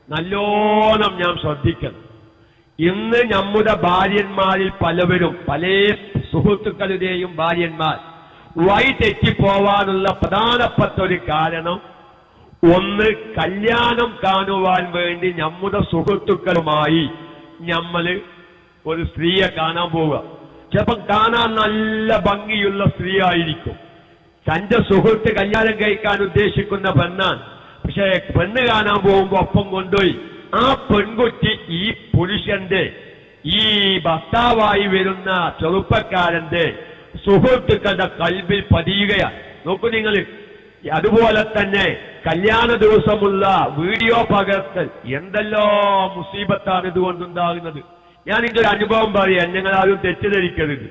നല്ലോണം ഞാൻ ശ്രദ്ധിക്കണം. ഇന്ന് നമ്മുടെ ഭാര്യന്മാരിൽ പലവരും, പല സുഹൃത്തുക്കളുടെയും ഭാര്യന്മാർ വഴി തെറ്റിപ്പോവാനുള്ള പ്രധാനപ്പെട്ട ഒരു കാരണം, ഒന്ന്, കല്യാണം കാണുവാൻ വേണ്ടി നമ്മുടെ സുഹൃത്തുക്കളുമായി നമ്മൾ ഒരു സ്ത്രീയെ കാണാൻ പോവുക. ചിലപ്പം കാണാൻ നല്ല ഭംഗിയുള്ള സ്ത്രീ ആയിരിക്കും. തന്റെ സുഹൃത്ത് കല്യാണം കഴിക്കാൻ ഉദ്ദേശിക്കുന്ന പെണ്ണാണ്. പക്ഷെ പെണ്ണ് കാണാൻ പോകുമ്പോ ഒപ്പം കൊണ്ടുപോയി ആ പെൺകുട്ടി ഈ പുരുഷന്റെ, ഈ ഭർത്താവായി വരുന്ന ചെറുപ്പക്കാരന്റെ സുഹൃത്തുക്കളുടെ കൽബിൽ പതിയുകയാണ്. നോക്കൂ നിങ്ങൾ. അതുപോലെ തന്നെ കല്യാണ ദിവസമുള്ള വീഡിയോ പകർത്തൽ, എന്തെല്ലാം മുസീബത്താണ് ഇതുകൊണ്ടുണ്ടാകുന്നത്. ഞാൻ ഇതിന്റെ ഒരു അനുഭവം പറയാൻ, ഞങ്ങൾ ആരും തെറ്റിദ്ധരിക്കരുത്.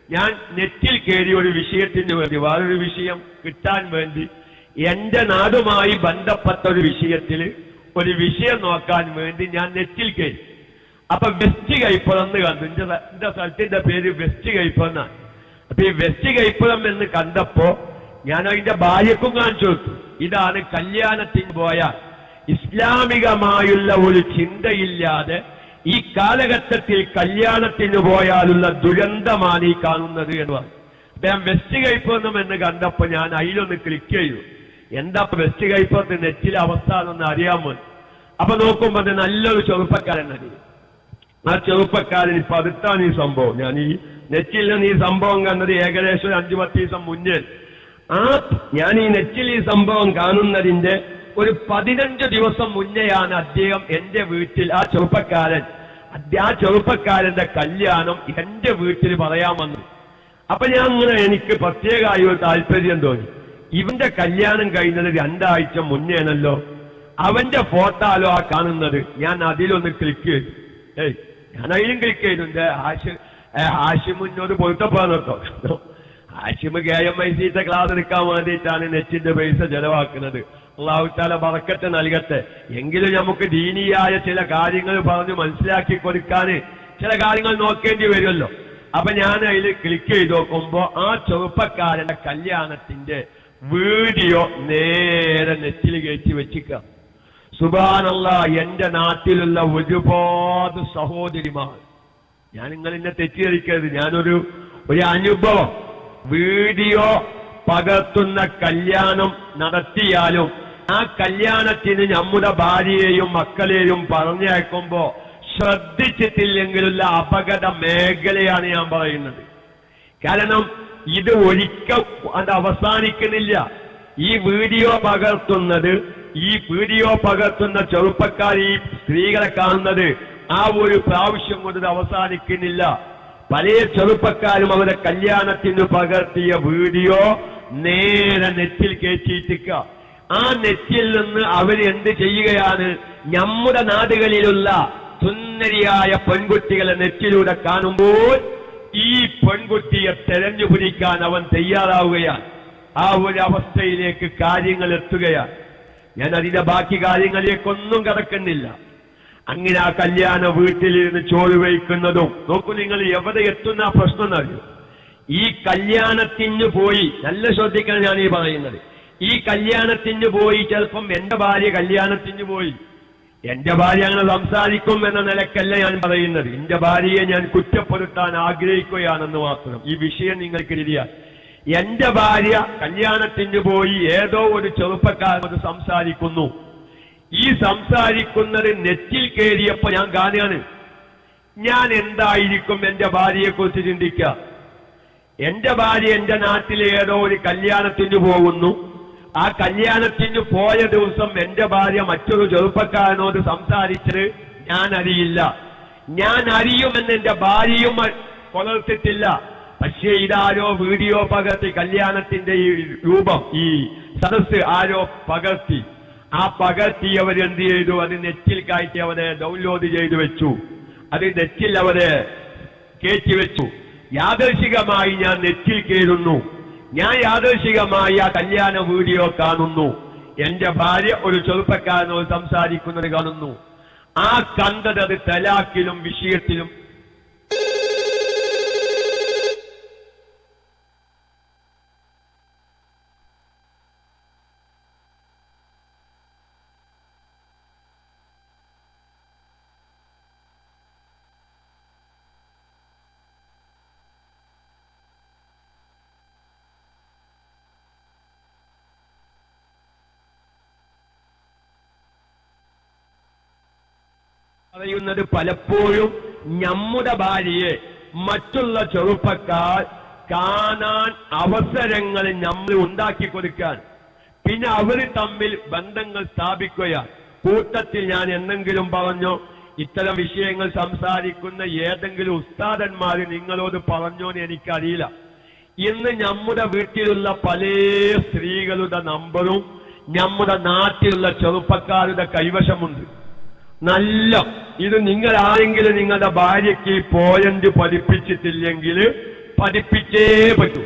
ഞാൻ നെറ്റിൽ കയറിയ ഒരു വിഷയത്തിന് വേണ്ടി, വേറൊരു വിഷയം കിട്ടാൻ വേണ്ടി, എന്റെ നാടുമായി ബന്ധപ്പെട്ട ഒരു വിഷയത്തിൽ ഒരു വിഷയം നോക്കാൻ വേണ്ടി ഞാൻ നെറ്റിൽ കയറി. അപ്പൊ വെസ്റ്റ് കൈപ്പുറം എന്ന് കണ്ടു. എന്റെ സ്ഥലത്തിന്റെ പേര് വെസ്റ്റ് കൈപ്പുറം എന്നാണ്. അപ്പൊ ഈ വെസ്റ്റ് കൈപ്പുറം എന്ന് കണ്ടപ്പോ ഞാൻ അതിന്റെ ഭാര്യക്കും കാണിച്ചു കൊടുത്തു. ഇതാണ് കല്യാണത്തിന് പോയ, ഇസ്ലാമികമായുള്ള ഒരു ചിന്തയില്ലാതെ ഈ കാലഘട്ടത്തിൽ കല്യാണത്തിന് പോയാലുള്ള ദുരന്തമാണ് ഈ കാണുന്നത് എന്ന് പറഞ്ഞു. ഞാൻ വെസ്റ്റ് കൈപ്പുറം എന്ന് കണ്ടപ്പോ ഞാൻ അതിലൊന്ന് ക്ലിക്ക് ചെയ്തു. എന്താ വെസ്റ്റ് കൈപ്പുറത്ത് നെറ്റിലെ അവസ്ഥ എന്നൊന്ന് അറിയാമോ? അപ്പൊ നോക്കുമ്പോ അത് നല്ലൊരു ചെറുപ്പക്കാരൻ അറിയും. ആ ചെറുപ്പക്കാരൻ ഇപ്പൊ അടുത്താണ് ഈ സംഭവം. ഞാൻ ഈ നെറ്റിൽ നിന്ന് ഈ സംഭവം കണ്ടത് ഏകദേശം ഒരു 5-10 ദിവസം മുന്നേ. ഞാൻ ഈ നെറ്റിൽ ഈ സംഭവം കാണുന്നതിന്റെ ഒരു 15 ദിവസം മുന്നെയാണ് അദ്ദേഹം എന്റെ വീട്ടിൽ, ആ ചെറുപ്പക്കാരന്റെ കല്യാണം എന്റെ വീട്ടിൽ പറയാൻ വന്നു. അപ്പൊ ഞാൻ ഇങ്ങനെ, എനിക്ക് പ്രത്യേകമായി ഒരു താല്പര്യം തോന്നി. ഇവന്റെ കല്യാണം കഴിഞ്ഞത് 2 ആഴ്ച മുന്നേണല്ലോ, അവന്റെ ഫോട്ടോലോ ആ കാണുന്നത്. ഞാൻ അതിലൊന്ന് ക്ലിക്ക് ചെയ്തു. ഞാൻ അതിലും ക്ലിക്ക് ചെയ്തു. എന്റെ ഹാഷിമുന്നോട് പൊരുത്തപ്പാന്നോ. ഹാഷിമ് KMIC ക്ലാസ് എടുക്കാൻ വേണ്ടിയിട്ടാണ് നെറ്റിന്റെ പൈസ ചെലവാക്കുന്നത്. അള്ളാഹു തആല ബറക്കത്ത് നൽകട്ടെ. എങ്കിലും നമുക്ക് ദീനിയായ ചില കാര്യങ്ങൾ പറഞ്ഞ് മനസ്സിലാക്കി കൊടുക്കാൻ ചില കാര്യങ്ങൾ നോക്കേണ്ടി വരുമല്ലോ. അപ്പൊ ഞാൻ അതിൽ ക്ലിക്ക് ചെയ്ത് നോക്കുമ്പോ ആ ചെറുപ്പക്കാരന്റെ കല്യാണത്തിന്റെ വീഡിയോ നേരെ നെറ്റിൽ കയറ്റി വെച്ചിക്ക. സുബ്ഹാനല്ലാഹ്, എന്റെ നാട്ടിലുള്ള ഒരുപാട് സഹോദരിമാർ, ഞാൻ നിങ്ങളെന്നെ തെറ്റിദ്ധരിക്കരുത്, ഞാനൊരു അനുഭവം, വീഡിയോ പകർത്തുന്ന കല്യാണം നടത്തിയാലും ആ കല്യാണത്തിന് നമ്മുടെ ഭാര്യയെയും മക്കളെയും പറഞ്ഞയക്കുമ്പോ ശ്രദ്ധിച്ചിട്ടില്ലെങ്കിലുള്ള അപകട മേഖലയാണ് ഞാൻ പറയുന്നത്. കാരണം ഇത് ഒരിക്കൽ അത് അവസാനിക്കുന്നില്ല. ഈ വീഡിയോ പകർത്തുന്ന ചെറുപ്പക്കാർ ഈ സ്ത്രീകളെ കാണുന്നത് ആ ഒരു പ്രാവശ്യം കൊണ്ട് അവസാനിക്കുന്നില്ല. പല ചെറുപ്പക്കാരും അവരുടെ കല്യാണത്തിന് പകർത്തിയ വീഡിയോ നേരെ നെറ്റിൽ കയറ്റിയിട്ടിക്ക. ആ നെറ്റിൽ നിന്ന് അവരെന്ത് ചെയ്യുകയാണ്? നമ്മുടെ നാടുകളിലുള്ള സുന്ദരിയായ പെൺകുട്ടികളെ നെറ്റിലൂടെ കാണുമ്പോൾ ഈ പെൺകുട്ടിയെ തെരഞ്ഞു പിടിക്കാൻ അവൻ തയ്യാറാവുകയാണ്. ആ ഒരു അവസ്ഥയിലേക്ക് കാര്യങ്ങൾ എത്തുകയാണ്. ഞാൻ അതിന്റെ ബാക്കി കാര്യങ്ങളിലേക്കൊന്നും കടക്കുന്നില്ല. അങ്ങനെ ആ കല്യാണ വീട്ടിലിരുന്ന് ചോറ് വയ്ക്കുന്നതും, നോക്കൂ നിങ്ങൾ, എവിടെ എത്തുന്ന പ്രശ്നം എന്നറിയോ? ഈ കല്യാണത്തിന് പോയി, നല്ല ശ്രദ്ധിക്കണം ഞാൻ ഈ പറയുന്നത്, ഈ കല്യാണത്തിന് പോയി, ചിലപ്പം എന്റെ ഭാര്യ കല്യാണത്തിന് പോയി, എന്റെ ഭാര്യ അങ്ങനെ സംസാരിക്കും എന്ന നിലക്കല്ല ഞാൻ പറയുന്നത്. എന്റെ ഭാര്യയെ ഞാൻ കുറ്റപ്പെടുത്താൻ ആഗ്രഹിക്കുകയാണെന്ന് മാത്രം. ഈ വിഷയം നിങ്ങൾക്ക് തിരിയാൻ, എന്റെ ഭാര്യ കല്യാണത്തിന് പോയി ഏതോ ഒരു ചെറുപ്പക്കാരനോട് സംസാരിക്കുന്നു. ഈ സംസാരിക്കുന്നത് നെറ്റിൽ കയറിയപ്പോ ഞാൻ കാണുകയാണ്. ഞാൻ എന്തായിരിക്കും എന്റെ ഭാര്യയെ കുറിച്ച് ചിന്തിക്കുക? എന്റെ ഭാര്യ എന്റെ നാട്ടിലെ ഏതോ ഒരു കല്യാണത്തിന് പോകുന്നു. ആ കല്യാണത്തിന് പോയ ദിവസം എന്റെ ഭാര്യ മറ്റൊരു ചെറുപ്പക്കാരനോട് സംസാരിച്ചത് ഞാൻ അറിയില്ല. ഞാൻ അറിയുമെന്ന് എന്റെ ഭാര്യയും പുലർത്തിട്ടില്ല. പക്ഷേ ഇതാരോ വീഡിയോ പകർത്തി, കല്യാണത്തിന്റെ ഈ രൂപം, ഈ സദസ് ആരോ പകർത്തി. ആ പകർത്തിയവർ എന്ത് ചെയ്തു? അത് നെറ്റിൽ കയറ്റി അവരെ ഡൗൺലോഡ് ചെയ്തു വെച്ചു. അത് നെറ്റിൽ അവരെ കയറ്റി വെച്ചു. യാദൃശികമായി ഞാൻ നെറ്റിൽ കയറുന്നു. ഞാൻ യാദൃശികമായി ആ കല്യാണ വീഡിയോ കാണുന്നു. എന്റെ ഭാര്യ ഒരു ചെറുപ്പക്കാരനോട് സംസാരിക്കുന്നത് കാണുന്നു. ആ കണ്ടത് അത് തലാക്കിലും വിഷയത്തിലും പറയുന്നത് പലപ്പോഴും നമ്മുടെ ഭാര്യയെ മറ്റുള്ള ചെറുപ്പക്കാർ കാണാൻ അവസരങ്ങൾ നമ്മൾ ഉണ്ടാക്കി കൊടുക്കാൻ, പിന്നെ അവർ തമ്മിൽ ബന്ധങ്ങൾ സ്ഥാപിക്കുകയാണ്. കൂട്ടത്തിൽ ഞാൻ എന്തെങ്കിലും പറഞ്ഞോ, ഇത്തരം വിഷയങ്ങൾ സംസാരിക്കുന്ന ഏതെങ്കിലും ഉസ്താദന്മാർ നിങ്ങളോട് പറഞ്ഞോന്ന് എനിക്കറിയില്ല. ഇന്ന് നമ്മുടെ വീട്ടിലുള്ള പല സ്ത്രീകളുടെ നമ്പറും നമ്മുടെ നാട്ടിലുള്ള ചെറുപ്പക്കാരുടെ കൈവശമുണ്ട്. നല്ല ഇത് നിങ്ങൾ ആരെങ്കിലും നിങ്ങളുടെ ഭാര്യയ്ക്ക് പോയിന്റ് പഠിപ്പിച്ചിട്ടില്ലെങ്കിൽ പഠിപ്പിച്ചേ പറ്റൂ.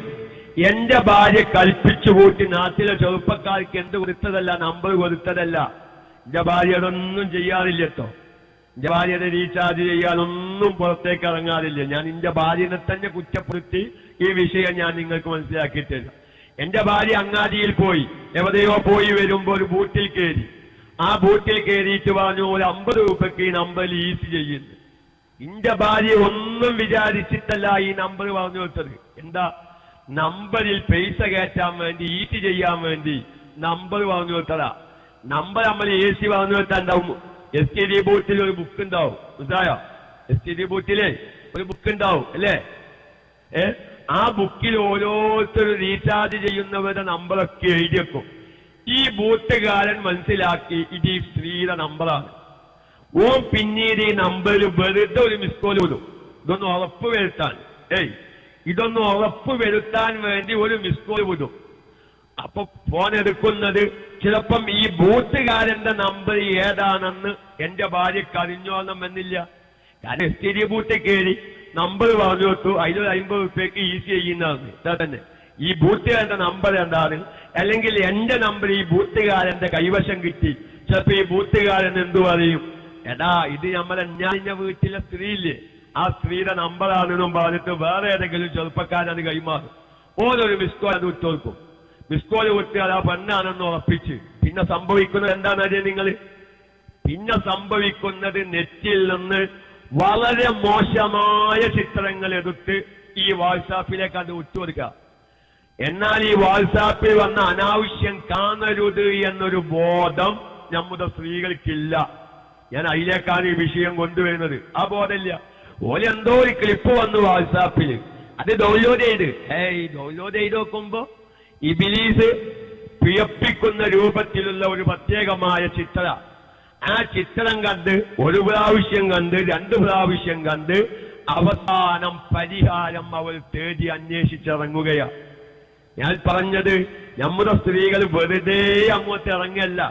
എന്റെ ഭാര്യ കൽപ്പിച്ചു കൂട്ടി നാട്ടിലെ ചെറുപ്പക്കാർക്ക് എന്ത് കൊടുത്തതല്ല, നമ്പർ കൊടുത്തതല്ല. എന്റെ ഭാര്യ അതൊന്നും ചെയ്യാറില്ല കേട്ടോ. എന്റെ ഭാര്യയുടെ റീചാർജ് ചെയ്യാനൊന്നും പുറത്തേക്ക് ഇറങ്ങാറില്ല. ഞാൻ എന്റെ ഭാര്യനെ തന്നെ കുറ്റപ്പെടുത്തി ഈ വിഷയം ഞാൻ നിങ്ങൾക്ക് മനസ്സിലാക്കിയിട്ടില്ല. എന്റെ ഭാര്യ അങ്ങാടിയിൽ പോയി എവിടെയോ പോയി വരുമ്പോ ഒരു ബൂത്തിൽ കയറി. ആ ബൂത്തിൽ കയറിയിട്ട് പറഞ്ഞു ഒരു 50 രൂപയ്ക്ക് ഈ നമ്പർ ഈസ് ചെയ്യുന്നു. എന്റെ ഭാര്യ ഒന്നും വിചാരിച്ചിട്ടല്ല ഈ നമ്പർ പറഞ്ഞു കൊടുത്തത്. എന്താ, നമ്പറിൽ പൈസ കയറ്റാൻ വേണ്ടി, ഈറ്റ് ചെയ്യാൻ വേണ്ടി നമ്പർ പറഞ്ഞു കൊടുത്തതാ. നമ്പർ നമ്മൾ AC പറഞ്ഞു കൊടുത്താൽ ഉണ്ടാവും. STD ബൂത്തിൽ ഒരു ബുക്ക് ഉണ്ടാവും, മനസ്സിലായോ? STD ബൂത്തിലെ ഒരു ബുക്ക് ഉണ്ടാവും അല്ലേ? ആ ബുക്കിൽ ഓരോരുത്തരും റീചാർജ് ചെയ്യുന്നവരുടെ നമ്പറൊക്കെ എഴുതി വെക്കും. ഈ ബൂത്തുകാരൻ മനസ്സിലാക്കി ഇത് ഈ സ്ത്രീയുടെ നമ്പറാണ്. ഓൻ പിന്നീട് ഈ നമ്പറിൽ വെറുതെ ഒരു മിസ് കോൾ വിടും. ഇതൊന്ന് ഉറപ്പ് വരുത്താൻ, ഇതൊന്ന് ഉറപ്പ് വരുത്താൻ വേണ്ടി ഒരു മിസ് കോൾ വിടും. അപ്പൊ ഫോൺ എടുക്കുന്നത് ചിലപ്പം ഈ ബൂത്തുകാരന്റെ നമ്പർ ഏതാണെന്ന് എന്റെ ഭാര്യക്ക് അറിഞ്ഞോളണമെന്നില്ല. കാരണം STD ബൂത്തിൽ കയറി നമ്പർ പറഞ്ഞു കൊടുത്തു, അതിലൊരു 50 രൂപയ്ക്ക് ഈസി ചെയ്യുന്നതാണ്. ഇതാ തന്നെ ഈ ബൂത്തുകാരന്റെ നമ്പർ എന്താണ്, അല്ലെങ്കിൽ എന്റെ നമ്പർ ഈ ബൂത്തുകാരന്റെ കൈവശം കിട്ടി. ചിലപ്പോ ഈ ബൂത്തുകാരൻ എന്തു പറയും, എടാ ഇത് നമ്മളെ ഞാൻ വീട്ടിലെ സ്ത്രീയില്ലേ, ആ സ്ത്രീയുടെ നമ്പറാണെന്നും പറഞ്ഞിട്ട് വേറെ ഏതെങ്കിലും ചെറുപ്പക്കാരൻ അത് കൈമാറും. ഓരോരു മിസ് കോൾ അത് വിട്ടുകൊടുക്കും. മിസ് കോൾ വിട്ടാൽ ആ പെണ്ണാണെന്ന് ഉറപ്പിച്ച് പിന്നെ സംഭവിക്കുന്നത് എന്താണെന്നറിയാം നിങ്ങൾ? പിന്നെ സംഭവിക്കുന്നത് നെറ്റിൽ നിന്ന് വളരെ മോശമായ ചിത്രങ്ങൾ എടുത്ത് ഈ വാട്സാപ്പിലേക്ക് അത് വിട്ടുകൊടുക്കുക. എന്നാൽ ഈ വാട്സാപ്പിൽ വന്ന അനാവശ്യം കാണരുത് എന്നൊരു ബോധം നമ്മുടെ സ്ത്രീകൾക്കില്ല. ഞാൻ അതിലേക്കാണ് ഈ വിഷയം കൊണ്ടുവരുന്നത്. ആ ബോധമില്ല. ഓലെന്തോ ഒരു ക്ലിപ്പ് വന്നു വാട്സാപ്പിൽ, അത് ഡൗൺലോഡ് ചെയ്ത് നോക്കുമ്പോ ഇബിലീസ് പിയപ്പിക്കുന്ന രൂപത്തിലുള്ള ഒരു പ്രത്യേകമായ ചിത്രം. ആ ചിത്രം കണ്ട് ഒരു പ്രാവശ്യം കണ്ട് 2 പ്രാവശ്യം കണ്ട് അവസാനം പരിഹാരം അവൾ തേടി അന്വേഷിച്ചിറങ്ങുകയാണ്. ഞാൻ പറഞ്ഞത് നമ്മുടെ സ്ത്രീകൾ വെറുതെ അങ്ങോട്ട് ഇറങ്ങല്ല,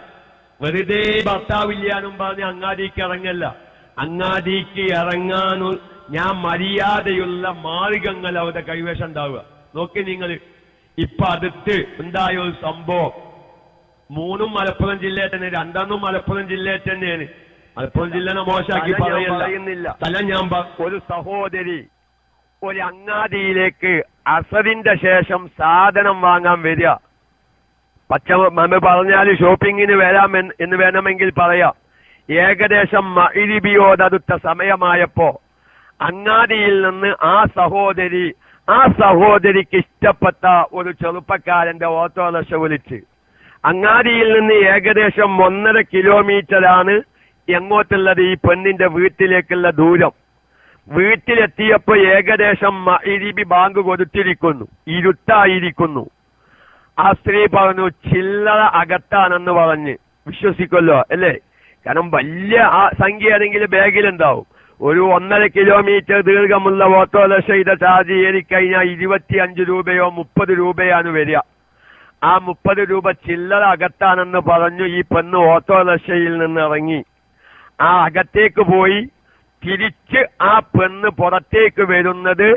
വെറുതെ ഭർത്താവില്ലാനും പറഞ്ഞ് അങ്ങാടിക്ക് ഇറങ്ങല്ല. അങ്ങാടിക്ക് ഇറങ്ങാനും ഞാൻ മര്യാദയുള്ള മാർഗങ്ങൾ അവരുടെ കൈവശം ഉണ്ടാവുക. നോക്കി നിങ്ങൾ, ഇപ്പൊ അടുത്ത് ഉണ്ടായ ഒരു സംഭവം, 3 മലപ്പുറം ജില്ലയിൽ തന്നെ, 2 മലപ്പുറം ജില്ലയിൽ തന്നെയാണ്. മലപ്പുറം ജില്ലനെ മോശമാക്കി പറയുന്നില്ല. സ്ഥലം ഞാൻ ഒരു സഹോദരി ഒരു അങ്ങാടിയിലേക്ക് അസറിന്റെ ശേഷം സാധനം വാങ്ങാൻ വരിക. നമ്മൾ പറഞ്ഞാൽ ഷോപ്പിങ്ങിന് വരാം എന്ന് വേണമെങ്കിൽ പറയാം. ഏകദേശം മഗ്‌രിബിയോടടുത്ത സമയമായപ്പോ അങ്ങാടിയിൽ നിന്ന് ആ സഹോദരിക്ക് ഇഷ്ടപ്പെട്ട ഒരു ചെറുപ്പക്കാരന്റെ ഓട്ടോറിക്ഷ വിളിച്ച്, അങ്ങാടിയിൽ നിന്ന് ഏകദേശം 1.5 കിലോമീറ്ററാണ് എങ്ങോട്ടുള്ളത് ഈ പെണ്ണിന്റെ വീട്ടിലേക്കുള്ള ദൂരം. വീട്ടിലെത്തിയപ്പോ ഏകദേശം മഗ്‌രിബി ബാങ്ക് കൊടുത്തിരിക്കുന്നു, ഇരുട്ടായിരിക്കുന്നു. ആ സ്ത്രീ പറഞ്ഞു ചില്ലറ അകത്താണെന്ന് പറഞ്ഞ്. വിശ്വസിക്കുമല്ലോ അല്ലേ? കാരണം വലിയ ആ സംഖ്യ ഏതെങ്കിലും ബാഗിലുണ്ടാവും. ഒരു 1.5 കിലോമീറ്റർ ദീർഘമുള്ള ഓട്ടോറിക്ഷയുടെ ചാർജ് ഏറിക്കഴിഞ്ഞാൽ 25 രൂപയോ 30 രൂപയാണ് വരിക. ആ 30 രൂപ ചില്ലറ അകത്താണെന്ന് പറഞ്ഞു ഈ പെണ്ണ് ഓട്ടോറിക്ഷയിൽ നിന്ന് ഇറങ്ങി. ആ അകത്തേക്ക് പോയി തിരിച്ച് ആ പെണ്ണ് പുറത്തേക്ക് വരുന്നത്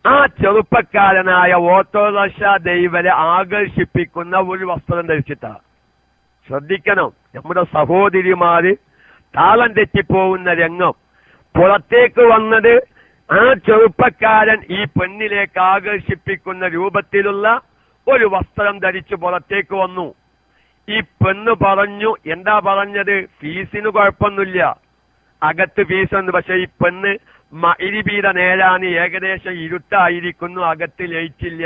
ആ ചെറുപ്പക്കാരനായ ഓട്ടോറിക്ഷ ഡ്രൈവറെ ആകർഷിപ്പിക്കുന്ന ഒരു വസ്ത്രം ധരിച്ചിട്ടാണ്. ശ്രദ്ധിക്കണം, നമ്മുടെ സഹോദരിമാര് താളം തെറ്റിപ്പോകുന്ന രംഗം. പുറത്തേക്ക് വന്നത് ആ ചെറുപ്പക്കാരൻ ഈ പെണ്ണിലേക്ക് ആകർഷിപ്പിക്കുന്ന രൂപത്തിലുള്ള ഒരു വസ്ത്രം ധരിച്ച് പുറത്തേക്ക് വന്നു. ഈ പെണ്ണ് പറഞ്ഞു, എന്താ പറഞ്ഞത്? ഫീസിന് കുഴപ്പമൊന്നുമില്ല, അകത്ത് ഫീസുണ്ട്. പക്ഷെ ഈ പെണ്ണ് മഗ്‌രിബിയുടെ നേരാണ്, ഏകദേശം ഇരുട്ടായിരിക്കുന്നു, അകത്ത് ലൈറ്റില്ല.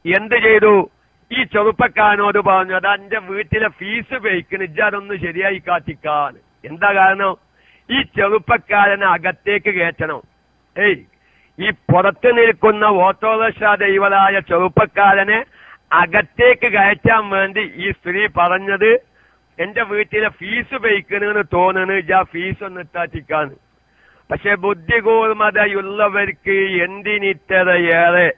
എന്ത് ചെയ്തു? ഈ ചെറുപ്പക്കാരനോട് പറഞ്ഞു, അതാ എന്റെ വീട്ടിലെ ഫീസ് ഉപയോഗിക്കുന്നു, ഇജ്ജ് അതൊന്ന് ശരിയായി കാട്ടിക്കാൻ. എന്താ കാരണം? ഈ ചെറുപ്പക്കാരനെ അകത്തേക്ക് കയറ്റണം. ഈ പുറത്ത് നിൽക്കുന്ന ഓട്ടോറിക്ഷ ഡ്രൈവറായ ചെറുപ്പക്കാരനെ അകത്തേക്ക് കയറ്റാൻ വേണ്ടി ഈ സ്ത്രീ പറഞ്ഞത്, എന്റെ വീട്ടിലെ ഫീസ് ഉപയോഗിക്കണെന്ന് തോന്നുന്നു, ഫീസ് ഒന്ന് ഇട്ടാറ്റിക്കാന്ന്. പക്ഷെ ബുദ്ധികൂർമ്മതയുള്ളവർക്ക് എന്തിനിത്രയേറെ,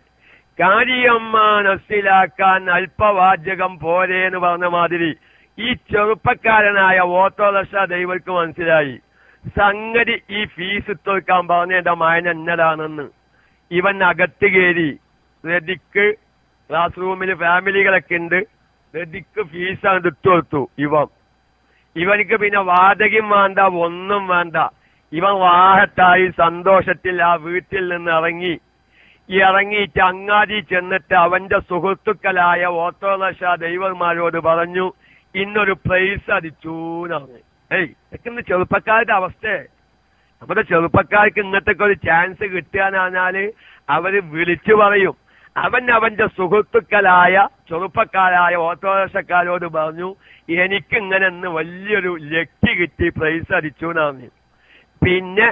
കാര്യം മനസ്സിലാക്കാൻ അല്പവാചകം പോരേന്ന് പറഞ്ഞ മാതിരി ഈ ചെറുപ്പക്കാരനായ ഓട്ടോറിക്ഷ ഡ്രൈവർക്ക് മനസ്സിലായി സംഗതി ഈ ഫീസ് ഇട്ടുകൊടുക്കാൻ പറഞ്ഞ മയൻ എന്നതാണെന്ന്. ഇവൻ അകത്ത് കയറി റെഡിക്ക് ക്ലാസ് റൂമിൽ ഫാമിലികളൊക്കെ ഉണ്ട്, റെഡിക്ക് ഫീസാണ് ഇട്ടുകൊടുത്തു. ഇവനിക്ക് പിന്നെ വാടകയും വേണ്ട, ഒന്നും വേണ്ട. ഇവൻ വാഹത്തായി സന്തോഷത്തിൽ ആ വീട്ടിൽ നിന്ന് ഇറങ്ങിയിട്ട് അങ്ങാടി ചെന്നിട്ട് അവന്റെ സുഹൃത്തുക്കളായ ഓട്ടോറിക്ഷ ഡ്രൈവർമാരോട് പറഞ്ഞു, ഇന്നൊരു പ്രൈസ് അടിച്ചു എന്നാണ്. ഇതൊക്കെ ചെറുപ്പക്കാരുടെ അവസ്ഥ. നമ്മുടെ ചെറുപ്പക്കാർക്ക് ഇന്നത്തെ ഒരു ചാൻസ് കിട്ടുകയെന്ന് പറഞ്ഞാല് അവര് വിളിച്ചു പറയും. അവന്റെ സുഹൃത്തുക്കളായ ചെറുപ്പക്കാരായ ഓട്ടോറിക്ഷക്കാരോട് പറഞ്ഞു, എനിക്കിങ്ങനെ ഇന്ന് വലിയൊരു ലക്കി കിട്ടി, പ്രൈസ് അടിച്ചു എന്നാണ്. പിന്നെ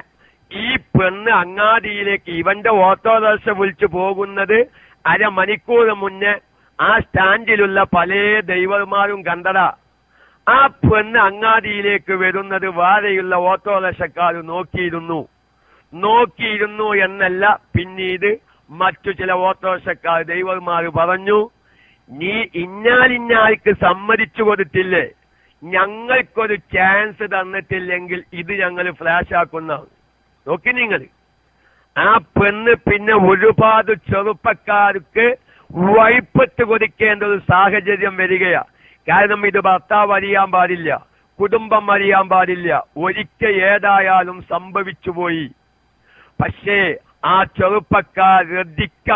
ഈ പെണ്ണ് അങ്ങാടിയിലേക്ക് ഇവന്റെ ഓട്ടോറിക്ഷ വിളിച്ചു പോകുന്നത് അരമണിക്കൂർ മുന്നേ ആ സ്റ്റാൻഡിലുള്ള പല ഡ്രൈവർമാരും കണ്ടടാ. ആ പെണ്ണ് അങ്ങാടിയിലേക്ക് വരുന്നത് വാരെയുള്ള ഓട്ടോറിക്ഷക്കാർ നോക്കിയിരുന്നു എന്നല്ല, പിന്നീട് മറ്റു ചില ഓട്ടോറിക്ഷക്കാർ ഡ്രൈവർമാർ പറഞ്ഞു, നീ ഇന്നാലിന്നാൾക്ക് സമ്മതിച്ചു കൊടുത്തില്ലേ, ഞങ്ങൾക്കൊരു ചാൻസ് തന്നിട്ടില്ലെങ്കിൽ ഇത് ഞങ്ങൾ ഫ്ലാഷ് ആക്കുന്നതാണ്. നോക്കി നിങ്ങൾ. ആ പെണ്ണ് പിന്നെ ഒരുപാട് ചെറുപ്പക്കാർക്ക് വൈപ്പത്ത് കൊടുക്കേണ്ട ഒരു സാഹചര്യം വരികയാ. കാരണം ഇത് ഭർത്താവ് അറിയാൻ പാടില്ല, കുടുംബം അറിയാൻ പാടില്ല, ഒരിക്കൽ ഏതായാലും സംഭവിച്ചു പോയി. പക്ഷേ ആ ചെറുപ്പക്കാർ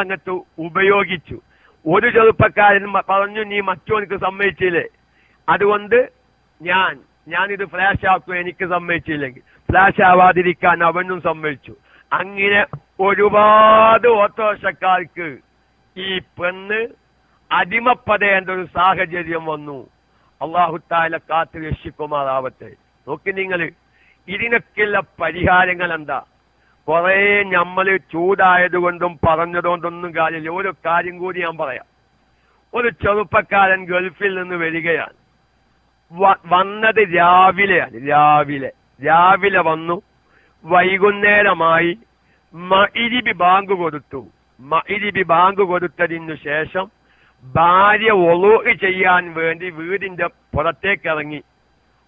അങ്ങത്ത് ഉപയോഗിച്ചു. ഒരു ചെറുപ്പക്കാരൻ പറഞ്ഞു, നീ മറ്റോനിക്ക് സമ്മതിച്ചില്ലേ, അതുകൊണ്ട് ഞാനിത് ഫ്ലാഷ് ആക്കും, എനിക്ക് സമ്മതിച്ചില്ലെങ്കിൽ. ഫ്ലാഷ് ആവാതിരിക്കാൻ അവനും സമ്മതിച്ചു. അങ്ങനെ ഒരുപാട് ഓട്ടോറിക്ഷക്കാർക്ക് ഈ പെണ്ണ് അടിമപ്പെടേണ്ട ഒരു സാഹചര്യം വന്നു. അല്ലാഹു തആല കാത്തു രക്ഷിക്കുമാറാവട്ടെ. നോക്കി നിങ്ങൾ, ഇതിനൊക്കെയുള്ള പരിഹാരങ്ങൾ എന്താ? കുറെ നമ്മൾ ചൂടായതുകൊണ്ടും പറഞ്ഞതുകൊണ്ടൊന്നും കാര്യമില്ല. ഒരു കാര്യം കൂടി ഞാൻ പറയാം. ഒരു ചെറുപ്പക്കാരൻ ഗൾഫിൽ നിന്ന് വരികയാണ്. വന്നത് രാവിലെ വന്നു. വൈകുന്നേരമായി മഗ്‌രിബ് ബാങ്ക് കൊടുത്തു. മഗ്‌രിബ് ബാങ്ക് കൊടുത്തതിനു ശേഷം ഭാര്യ വുളൂ ചെയ്യാൻ വേണ്ടി വീടിന്റെ പുറത്തേക്ക് ഇറങ്ങി.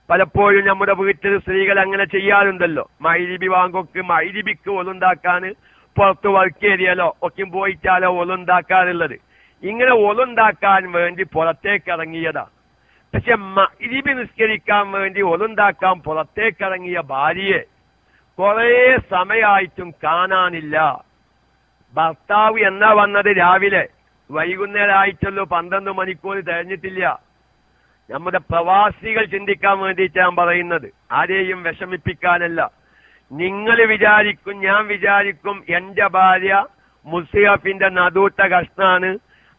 പലപ്പോഴും നമ്മുടെ വീട്ടിൽ സ്ത്രീകൾ അങ്ങനെ ചെയ്യാറുണ്ടല്ലോ. മഗ്‌രിബിക്ക് ഒളുണ്ടാക്കാൻ പുറത്ത് വർക്ക് ഏരിയയിലോ ഒക്കെ പോയിട്ടാലോ ഒളുണ്ടാക്കാറുള്ളത്. ഇങ്ങനെ ഒളുണ്ടാക്കാൻ വേണ്ടി പുറത്തേക്ക് ഇറങ്ങിയതാ. പക്ഷെ മഗ്‌രിബ് നിസ്കരിക്കാൻ വേണ്ടി ഒളുണ്ടാക്കാൻ പുറത്തേക്ക് ഇറങ്ങിയ ഭാര്യയെ കുറെ സമയമായിട്ടും കാണാനില്ല. ഭർത്താവ് എന്നാ വന്നത്? രാവിലെ. വൈകുന്നേരം ആയിട്ടുള്ളൂ, 12 മണിക്കൂർ തികഞ്ഞിട്ടില്ല. നമ്മുടെ പ്രവാസികൾ ചിന്തിക്കാൻ വേണ്ടിയിട്ട് ഞാൻ പറയുന്നത്, ആരെയും വിഷമിപ്പിക്കാനല്ല. നിങ്ങൾ വിചാരിക്കും, ഞാൻ വിചാരിക്കും എന്റെ ഭാര്യ മുസ്ലിഫിന്റെ നദൂട്ട കഷ്ണാണ്,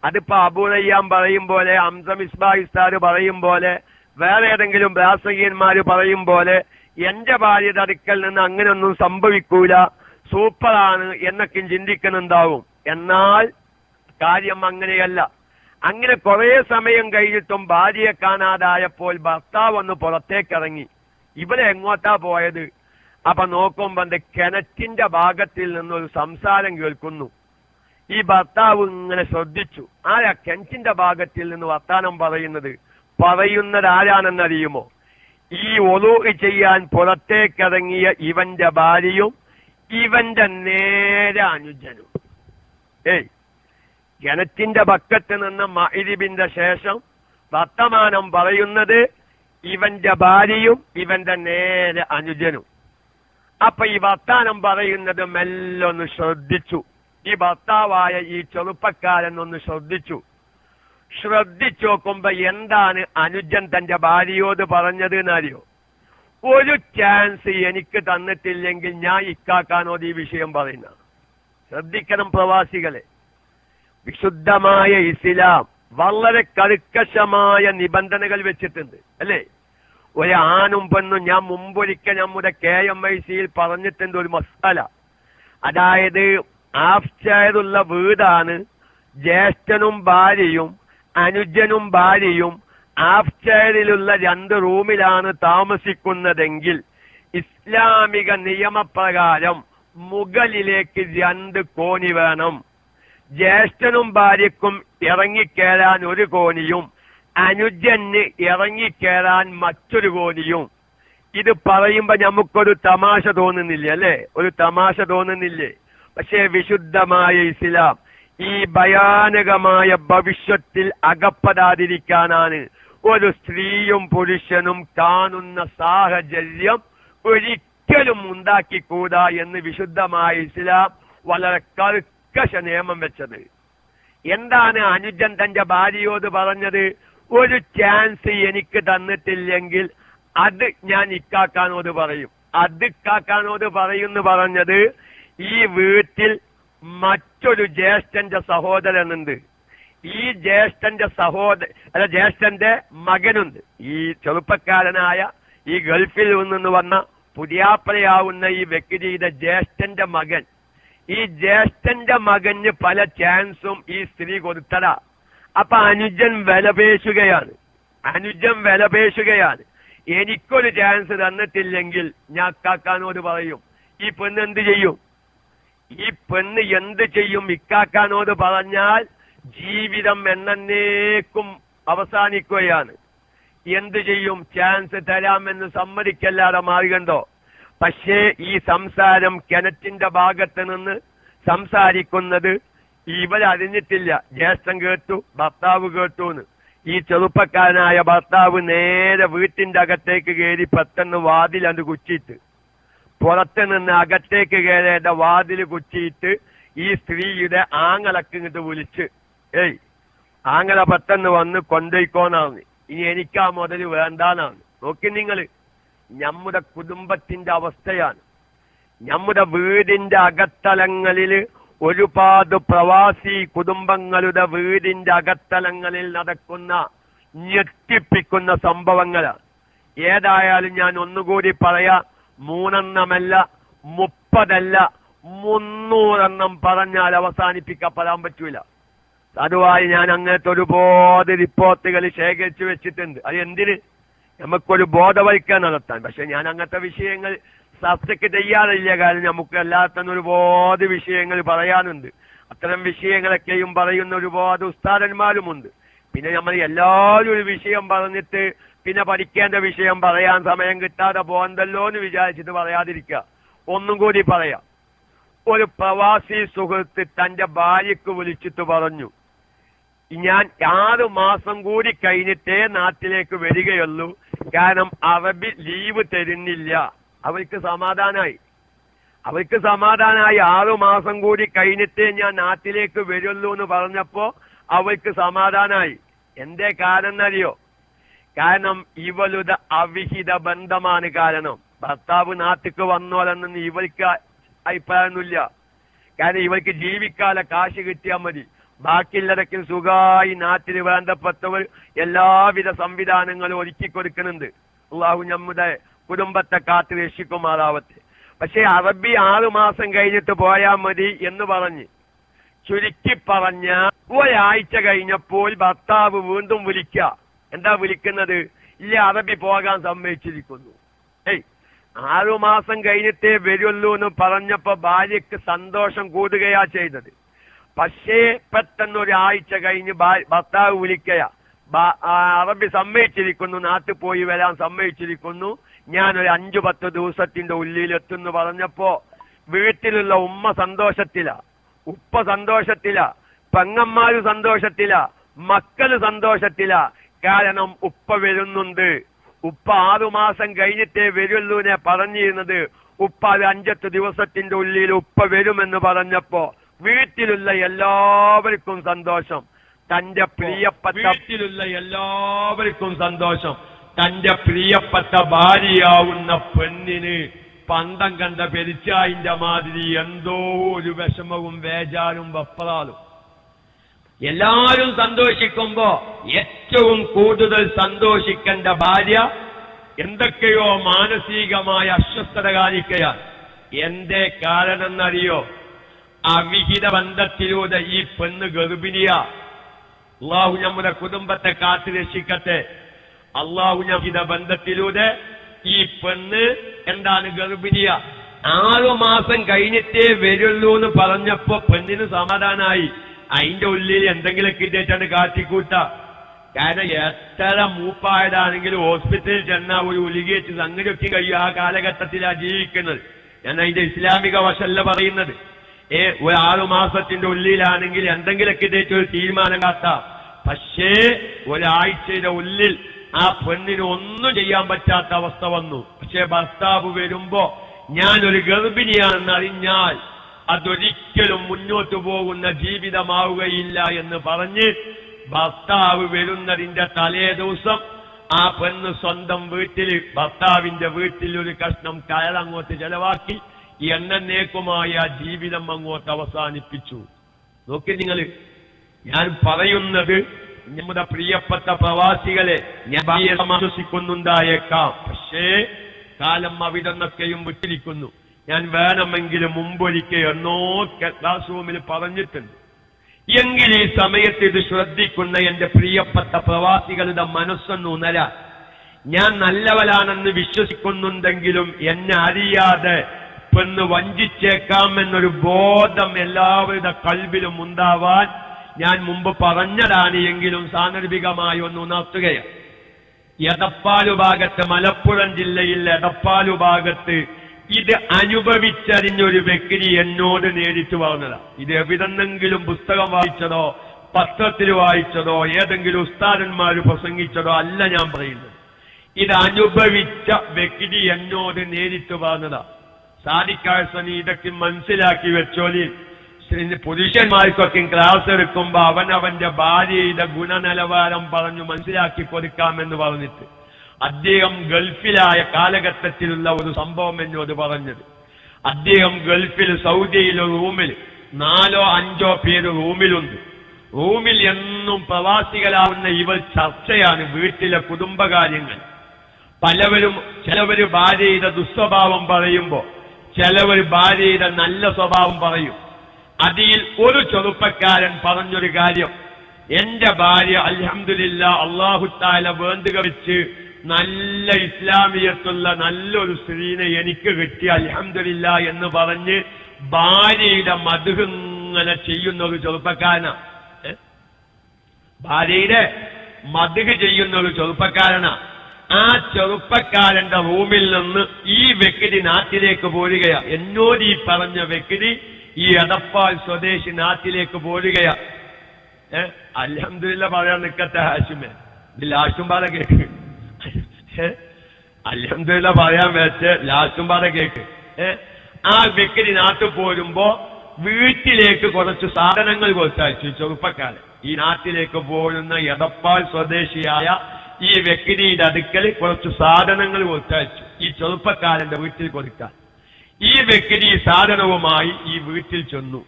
അതിപ്പോ അബൂ റയ്യാൻ പറയും പോലെ, ഹംസ മിസ്ബാഹ് ഉസ്താദ് പറയും പോലെ, വേറെ ഏതെങ്കിലും ബ്രാസകീയന്മാര് പറയും പോലെ എന്റെ ഭാര്യയുടെ അടുക്കൽ നിന്ന് അങ്ങനെയൊന്നും സംഭവിക്കൂല, സൂപ്പറാണ് എന്നൊക്കെ ചിന്തിക്കുന്നുണ്ടാവും. എന്നാൽ കാര്യം അങ്ങനെയല്ല. അങ്ങനെ കുറെ സമയം കഴിഞ്ഞിട്ടും ഭാര്യയെ കാണാതായപ്പോൾ ഭർത്താവ് ഒന്ന് പുറത്തേക്കിറങ്ങി. ഇവിടെ എങ്ങോട്ടാ പോയത്? അപ്പൊ നോക്കുമ്പോ കിണറ്റിന്റെ ഭാഗത്തിൽ നിന്നൊരു സംസാരം കേൾക്കുന്നു. ഈ ഭർത്താവ് ഇങ്ങനെ ശ്രദ്ധിച്ചു. ആരാ കിണറ്റിന്റെ ഭാഗത്തിൽ നിന്ന് വർത്താനം പറയുന്നത് ആരാണെന്നറിയുമോ? ഈ വുളൂ ചെയ്യാൻ പുറത്തേക്കിറങ്ങിയ ഇവന്റെ ഭാര്യയും ഇവന്റെ നേരെ അനുജനും. കിണറ്റിന്റെ പക്കത്ത് നിന്ന് മഗ്‌രിബിന്റെ ശേഷം വർത്തമാനം പറയുന്നത് ഇവന്റെ ഭാര്യയും ഇവന്റെ നേരെ അനുജനും. അപ്പൊ ഈ വർത്താനം പറയുന്നത് മെല്ലെ ഒന്ന് ശ്രദ്ധിച്ചു. ഈ ഭർത്താവായ ഈ ചെറുപ്പക്കാരൻ ഒന്ന് ശ്രദ്ധിച്ചു നോക്കുമ്പോ എന്താണ് അനുജൻ തന്റെ ഭാര്യയോട് പറഞ്ഞത് എന്നറിയോ? ഒരു ചാൻസ് എനിക്ക് തന്നിട്ടില്ലെങ്കിൽ ഞാൻ ഇക്കാക്കാനോട് ഈ വിഷയം പറയുന്ന. ശ്രദ്ധിക്കണം പ്രവാസികളെ. വിശുദ്ധമായ ഇസ്ലാം വളരെ കർക്കശമായ നിബന്ധനകൾ വെച്ചിട്ടുണ്ട്, അല്ലേ? ഒരു ആണും പെണ്ണും ഞാൻ മുമ്പൊരിക്കൽ നമ്മുടെ KMIC-യിൽ പറഞ്ഞിട്ടുണ്ട് ഒരു മസാല. അതായത് ആഫ്റ്ററുള്ള വീടാണ് ജ്യേഷ്ഠനും ഭാര്യയും അനുജനും ഭാര്യയും ആഫ്റ്ററിലുള്ള 2 റൂമിലാണ് താമസിക്കുന്നതെങ്കിൽ ഇസ്ലാമിക നിയമപ്രകാരം മുകളിലേക്ക് 2 കോണി വേണം. ജ്യേഷ്ഠനും ഭാര്യക്കും ഇറങ്ങിക്കേറാൻ 1 കോണിയും അനുജന് ഇറങ്ങിക്കേറാൻ മറ്റൊരു കോണിയും. ഇത് പറയുമ്പോ നമുക്കൊരു തമാശ തോന്നുന്നില്ലേ അല്ലെ? ഒരു തമാശ തോന്നുന്നില്ലേ? പക്ഷേ വിശുദ്ധമായ ഇസ്ലാം ഈ ഭയാനകമായ ഭവിഷ്യത്തിൽ അകപ്പെടാതിരിക്കാനാണ് ഒരു സ്ത്രീയും പുരുഷനും കാണുന്ന സാഹചര്യം ഒരിക്കലും ഉണ്ടാക്കിക്കൂടാ എന്ന് വിശുദ്ധമായ ഇസ്ലാം വളരെ കർക്കശ നിയമം വെച്ചത്. എന്താണ് അനുജൻ തന്റെ ഭാര്യയോട് പറഞ്ഞത്? ഒരു ചാൻസ് എനിക്ക് തന്നിട്ടില്ലെങ്കിൽ അത് ഞാൻ ഇക്കാക്കാനോട് പറയും. അത് ഇക്കാക്കാനോട് പറയുന്നു പറഞ്ഞത് ഈ വീട്ടിൽ മറ്റൊരു ജ്യേഷ്ഠന്റെ സഹോദരനുണ്ട്. ഈ ജ്യേഷ്ഠന്റെ ജ്യേഷ്ഠന്റെ മകനുണ്ട്. ഈ ചെറുപ്പക്കാരനായ ഈ ഗൾഫിൽ നിന്ന് വന്ന പുതിയാപ്പളയാവുന്ന ഈ വ്യക്തിയുടെ ജ്യേഷ്ഠന്റെ മകൻ. ഈ ജ്യേഷ്ഠന്റെ മകന് പല ചാൻസും ഈ സ്ത്രീ കൊടുത്തടാ. അപ്പൊ അനുജൻ വിലപേശുകയാണ്. എനിക്കൊരു ചാൻസ് തന്നിട്ടില്ലെങ്കിൽ ഞാൻ കാക്കാനോട് പറയും. ഈ പെണ്ണ് എന്ത് ചെയ്യും? ഇക്കാക്കാനോട് പറഞ്ഞാൽ ജീവിതം എന്നേക്കും അവസാനിക്കുകയാണ്. എന്ത് ചെയ്യും? ചാൻസ് തരാമെന്ന് സമ്മതിക്കല്ലാതെ മാർഗണ്ടോ? പക്ഷേ ഈ സംസാരം കിണറ്റിന്റെ ഭാഗത്ത് നിന്ന് സംസാരിക്കുന്നത് ഇവരറിഞ്ഞിട്ടില്ല. ജ്യേഷ്ഠൻ കേട്ടു, ഭർത്താവ് കേട്ടൂന്ന്. ഈ ചെറുപ്പക്കാരനായ ഭർത്താവ് നേരെ വീട്ടിന്റെ അകത്തേക്ക് കയറി പെട്ടെന്ന് വാതിലത് കുച്ചിട്ട്, പുറത്ത് നിന്ന് അകത്തേക്ക് കയറേണ്ട വാതിൽ കുച്ചിയിട്ട് ഈ സ്ത്രീയുടെ ആങ്ങളക്ക് ഇങ്ങോട്ട് വിളിച്ച്, ആങ്ങള പെട്ടെന്ന് വന്ന് കൊണ്ടുപോയിക്കോന്നാണ്, ഇനി എനിക്കാ മുതൽ വേണ്ടാന്നാണ്. നോക്കി നിങ്ങള്, നമ്മുടെ കുടുംബത്തിന്റെ അവസ്ഥയാണ്. നമ്മുടെ വീടിന്റെ അകത്തലങ്ങളിൽ ഒരുപാട് പ്രവാസി കുടുംബങ്ങളുടെ വീടിന്റെ അകത്തലങ്ങളിൽ നടക്കുന്ന ഞെട്ടിപ്പിക്കുന്ന സംഭവങ്ങളാണ്. ഏതായാലും ഞാൻ ഒന്നുകൂടി പറയാം, 3 എണ്ണമല്ല, 30 അല്ല, 300 എണ്ണം പറഞ്ഞാൽ അവസാനിപ്പിക്കപ്പെടാൻ പറ്റൂല. അതുമായി ഞാൻ അങ്ങനത്തെ ഒരുപാട് റിപ്പോർട്ടുകൾ ശേഖരിച്ചു വെച്ചിട്ടുണ്ട്. അത് എന്തിന്? നമുക്കൊരു ബോധവൽക്കരണം നടത്താൻ. പക്ഷെ ഞാൻ അങ്ങനത്തെ വിഷയങ്ങൾ ചർച്ചയ്ക്ക് തയ്യാറില്ല. കാരണം നമുക്ക് എല്ലാത്തന്നെ ഒരുപാട് വിഷയങ്ങൾ പറയാനുണ്ട്. അത്തരം വിഷയങ്ങളൊക്കെയും പറയുന്ന ഒരുപാട് ഉസ്താദന്മാരുമുണ്ട്. പിന്നെ നമ്മൾ എല്ലാവരും ഒരു വിഷയം പറഞ്ഞിട്ട് പിന്നെ പഠിക്കേണ്ട വിഷയം പറയാൻ സമയം കിട്ടാതെ പോകണ്ടല്ലോ എന്ന് വിചാരിച്ചിട്ട് പറയാതിരിക്കുക. ഒന്നും കൂടി പറയാം. ഒരു പ്രവാസി സുഹൃത്ത് തന്റെ ഭാര്യക്ക് വിളിച്ചിട്ട് പറഞ്ഞു, ഞാൻ 6 മാസം കൂടി കഴിഞ്ഞിട്ടേ നാട്ടിലേക്ക് വരികയുള്ളൂ, കാരണം അറബി ലീവ് തരുന്നില്ല. അവർക്ക് സമാധാനായി. 6 മാസം കൂടി കഴിഞ്ഞിട്ടേ ഞാൻ നാട്ടിലേക്ക് വരുള്ളൂ എന്ന് പറഞ്ഞപ്പോ അവർക്ക് സമാധാനായി. എന്തേ കാരണം എന്നറിയോ? കാരണം ഇവളുടെ അവിഹിത ബന്ധമാണ് കാരണം. ഭർത്താവ് നാട്ടിക്ക് വന്നോലെന്നൊന്നും ഇവർക്ക് അഭിപ്രായമൊന്നുമില്ല. കാരണം ഇവർക്ക് ജീവിക്കാല കാശ് കിട്ടിയാൽ മതി. ബാക്കിയുള്ളതൊക്കെ സുഖമായി നാട്ടിൽ വേണ്ടപ്പെട്ടവർ എല്ലാവിധ സംവിധാനങ്ങളും ഒരുക്കി കൊടുക്കുന്നുണ്ട്. അള്ളാഹു നമ്മുടെ കുടുംബത്തെ കാത്തു രക്ഷിക്കുമാറാവട്ടെ. പക്ഷെ അറബി 6 മാസം കഴിഞ്ഞിട്ട് പോയാൽ മതി എന്ന് പറഞ്ഞ്, ചുരുക്കി പറഞ്ഞ ഒരാഴ്ച കഴിഞ്ഞപ്പോൾ ഭർത്താവ് വീണ്ടും വിളിക്കുക. എന്താ വിളിക്കുന്നത്? ഇല്ല, അറബി പോകാൻ സമ്മതിച്ചിരിക്കുന്നു. 6 മാസം കഴിഞ്ഞിട്ടേ വരുള്ളൂ എന്ന് പറഞ്ഞപ്പോ ഭാര്യക്ക് സന്തോഷം കൂടുകയാ ചെയ്തത്. പക്ഷേ പെട്ടെന്ന് ഒരാഴ്ച കഴിഞ്ഞ് ഭർത്താവ് വിളിക്കുക, അറബി സമ്മതിച്ചിരിക്കുന്നു, നാട്ടിൽ പോയി വരാൻ സമ്മതിച്ചിരിക്കുന്നു, ഞാനൊരു 5-10 ദിവസത്തിന്റെ ഉള്ളിൽ എത്തുന്നു പറഞ്ഞപ്പോ വീട്ടിലുള്ള ഉമ്മ സന്തോഷത്തില, ഉപ്പ സന്തോഷത്തില, പെങ്ങന്മാര് സന്തോഷത്തില, മക്കള് സന്തോഷത്തില. കാരണം ഉപ്പ വരുന്നുണ്ട്. ഉപ്പ 6 മാസം കഴിഞ്ഞിട്ടേ വരുള്ളൂനെ പറഞ്ഞിരുന്നത്. ഉപ്പ 5-8 ദിവസത്തിന്റെ ഉള്ളിൽ ഉപ്പ വരുമെന്ന് പറഞ്ഞപ്പോ വീട്ടിലുള്ള എല്ലാവർക്കും സന്തോഷം. തന്റെ പ്രിയപ്പെട്ട ഭാര്യയാവുന്ന പെണ്ണിന് പന്തം കണ്ട പെരിച്ചായിന്റെ മാതിരി എന്തോ ഒരു വിഷമവും വേജാരും വപ്പറാലും. എല്ലാരും സന്തോഷിക്കുമ്പോ ഏറ്റവും കൂടുതൽ സന്തോഷിക്കേണ്ട ഭാര്യ എന്തൊക്കെയോ മാനസികമായ അസ്വസ്ഥത കാണിക്കുകയാണ്. എന്തേ കാരണം എന്നറിയോ? അവിഹിത ബന്ധത്തിലൂടെ ഈ പെണ്ണ് ഗർഭിണിയാ. അള്ളാഹു നമ്മുടെ കുടുംബത്തെ കാത്തു രക്ഷിക്കട്ടെ. അള്ളാഹു അവിഹിത ബന്ധത്തിലൂടെ ഈ പെണ്ണ് എന്താണ് ഗർഭിണിയാ. 6 മാസം കഴിഞ്ഞിട്ടേ വരുള്ളൂ എന്ന് പറഞ്ഞപ്പോ പെണ്ണിന് സമാധാനായി. അതിന്റെ ഉള്ളിൽ എന്തെങ്കിലുമൊക്കെ ഇട്ടേറ്റാണ് കാട്ടിക്കൂട്ട. കാരണം എത്ര മൂപ്പായതാണെങ്കിലും ഹോസ്പിറ്റലിൽ ചെന്നാൽ ഒരു ഉലികേറ്റ് സംഗതിയൊക്കെ കഴിയും. ആ കാലഘട്ടത്തിലാണ് ജീവിക്കുന്നത്. ഞാൻ അതിന്റെ ഇസ്ലാമിക വശമല്ല പറയുന്നത്. ഒരു 6 മാസത്തിന്റെ ഉള്ളിലാണെങ്കിൽ എന്തെങ്കിലുമൊക്കെ ഇട്ടേറ്റ് ഒരു തീരുമാനം കാട്ടാം. പക്ഷേ ഒരാഴ്ചയുടെ ഉള്ളിൽ ആ പെണ്ണിന് ഒന്നും ചെയ്യാൻ പറ്റാത്ത അവസ്ഥ വന്നു. പക്ഷേ ഭർത്താവ് വരുമ്പോ ഞാനൊരു ഗർഭിണിയാണെന്ന് അറിഞ്ഞാൽ അതൊരിക്കലും മുന്നോട്ടു പോകുന്ന ജീവിതമാവുകയില്ല എന്ന് പറഞ്ഞ് ഭർത്താവ് വരുന്നതിന്റെ തലേ ദിവസം ആ പെണ്ണ് സ്വന്തം വീട്ടിൽ ഭർത്താവിന്റെ വീട്ടിൽ ഒരു കഷ്ണം കയറങ്ങോട്ട് ചെലവാക്കി എന്നേക്കുമായ ജീവിതം അങ്ങോട്ട് അവസാനിപ്പിച്ചു. നോക്കി നിങ്ങൾ, ഞാൻ പറയുന്നത് നമ്മുടെ പ്രിയപ്പെട്ട പ്രവാസികളെ ഞാൻ വിശ്വസിക്കുന്നുണ്ടായേക്കാം. പക്ഷേ കാലം അവിടെ നിന്നൊക്കെയും വിട്ടിരിക്കുന്നു. ഞാൻ വേണമെങ്കിലും മുമ്പൊരിക്കൽ എന്നോ ക്ലാസ് റൂമിൽ പറഞ്ഞിട്ടുണ്ട്. എങ്കിൽ ഈ സമയത്ത് ഇത് ശ്രദ്ധിക്കുന്ന എന്റെ പ്രിയപ്പെട്ട പ്രവാസികളുടെ മനസ്സൊന്ന് ഉണരാൻ. ഞാൻ നല്ലവരാണെന്ന് വിശ്വസിക്കുന്നുണ്ടെങ്കിലും എന്നെ അറിയാതെ പെണ്ണ് വഞ്ചിച്ചേക്കാമെന്നൊരു ബോധം എല്ലാവരുടെ കൽബിലും ഉണ്ടാവാൻ ഞാൻ മുമ്പ് പറഞ്ഞതാണ്. എങ്കിലും സാന്ദർഭികമായി ഒന്ന് ഉണർത്തുകയാണ്. എടപ്പാലു ഭാഗത്ത്, മലപ്പുറം ജില്ലയിൽ എടപ്പാലു ഭാഗത്ത് ഇത് അനുഭവിച്ചറിഞ്ഞൊരു വ്യക്തി എന്നോട് നേരിട്ട് പറഞ്ഞതാണ്. ഇത് എവിടെന്നെങ്കിലും പുസ്തകം വായിച്ചതോ പത്രത്തിൽ വായിച്ചതോ ഏതെങ്കിലും ഉസ്താദന്മാർ പ്രസംഗിച്ചതോ അല്ല ഞാൻ പറയുന്നത്. ഇത് അനുഭവിച്ച വ്യക്തി എന്നോട് നേരിട്ട് പറഞ്ഞതാണ്. സാദിഖാസനി ഇതൊക്കെ മനസ്സിലാക്കി വെച്ചോലി. പുരുഷന്മാർക്കൊക്കെ ക്ലാസ് എടുക്കുമ്പോ അവനവന്റെ ഭാര്യയുടെ ഗുണനിലവാരം പറഞ്ഞു മനസ്സിലാക്കി കൊടുക്കാമെന്ന് പറഞ്ഞിട്ട് അദ്ദേഹം ഗൾഫിലായ കാലഘട്ടത്തിലുള്ള ഒരു സംഭവം എന്നോട് പറഞ്ഞത്. അദ്ദേഹം ഗൾഫിൽ സൗദിയിലെ റൂമിൽ 4-5 പേര് റൂമിലുണ്ട്. റൂമിൽ എന്നും പ്രവാസികളാവുന്ന ഇവർ ചർച്ചയാണ് വീട്ടിലെ കുടുംബകാര്യങ്ങൾ. ചിലവര് ഭാര്യയുടെ ദുസ്വഭാവം പറയുമ്പോ ചിലവർ ഭാര്യയുടെ നല്ല സ്വഭാവം പറയും. അതിൽ ഒരു ചെറുപ്പക്കാരൻ പറഞ്ഞൊരു കാര്യം, എന്റെ ഭാര്യ അൽഹംദുലില്ലാഹ് അല്ലാഹു തആല വേണ്ടുക വെച്ച് നല്ല ഇസ്ലാമിയത്തുള്ള നല്ലൊരു സ്ത്രീനെ എനിക്ക് കിട്ടി അൽഹംദുലില്ലാഹ് എന്ന് പറഞ്ഞ് ഭാര്യയുടെ മദ്ഹ് ഇങ്ങനെ ചെയ്യുന്ന ഒരു ചെറുപ്പക്കാരനാ. ഭാര്യയുടെ മദ്ഹ് ചെയ്യുന്ന ഒരു ചെറുപ്പക്കാരനാ. ആ ചെറുപ്പക്കാരന്റെ റൂമിൽ നിന്ന് ഈ വ്യക്തി നാട്ടിലേക്ക് പോരുകയാ. എന്നോട് ഈ പറഞ്ഞ വ്യക്തി ഈ എടപ്പാൾ സ്വദേശി നാട്ടിലേക്ക് പോരുകയാ. അൽഹംദുലില്ലാഹ് പറയാൻ നിൽക്കട്ടെ ഹാഷിമേ, ഇത് ലാസ്റ്റും പാടെ കേക്ക്. അൽഹംദുലില്ലാഹ് പറയാൻ വെച്ച് ലാസ്റ്റും പാടെ കേക്ക്. ആ വ്യക്തി നാട്ടിൽ പോരുമ്പോ വീട്ടിലേക്ക് കുറച്ച് സാധനങ്ങൾ കൊടുത്തയച്ചു. ചെറുപ്പക്കാരൻ ഈ നാട്ടിലേക്ക് പോരുന്ന എടപ്പാൾ സ്വദേശിയായ ഈ വ്യക്തിയുടെ അടുക്കൽ കുറച്ച് സാധനങ്ങൾ കൊടുത്തയച്ചു ഈ ചെറുപ്പക്കാരന്റെ വീട്ടിൽ കൊടുക്കാൻ. ഈ വ്യക്തി ഈ സാധനവുമായി ഈ വീട്ടിൽ ചെന്നു.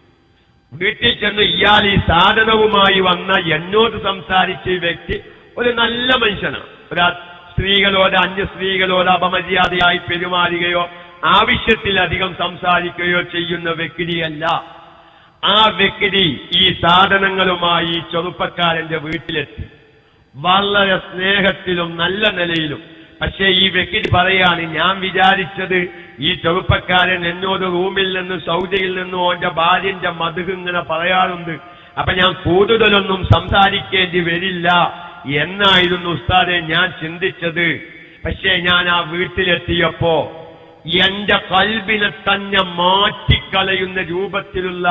ഇയാൾ ഈ സാധനവുമായി വന്ന എന്നോട് സംസാരിച്ച ഈ വ്യക്തി ഒരു നല്ല മനുഷ്യനാണ്. സ്ത്രീകളോട് അന്യ സ്ത്രീകളോട് അപമര്യാദയായി പെരുമാറുകയോ ആവശ്യത്തിലധികം സംസാരിക്കുകയോ ചെയ്യുന്ന വ്യക്തിയല്ല. ആ വ്യക്തി ഈ സാധനങ്ങളുമായി ഈ ചെറുപ്പക്കാരന്റെ വീട്ടിലെത്തി. വളരെ സ്നേഹത്തിലും നല്ല നിലയിലും. പക്ഷേ ഈ വ്യക്തി പറയാണ്, ഞാൻ വിചാരിച്ചത് ഈ ചെറുപ്പക്കാരൻ എന്നോട് റൂമിൽ നിന്ന് സൗദിയിൽ നിന്നും ഓന്റെ ഭാര്യന്റെ മദ്ഹ് ഇങ്ങനെ പറയാറുണ്ട്, അപ്പൊ ഞാൻ കൂടുതലൊന്നും സംസാരിക്കേണ്ടി വരില്ല എന്നായിരുന്നു ഉസ്താദെ ഞാൻ ചിന്തിച്ചത്. പക്ഷേ ഞാൻ ആ വീട്ടിലെത്തിയപ്പോ എന്റെ കൽബിനെ തന്നെ മാറ്റിക്കളയുന്ന രൂപത്തിലുള്ള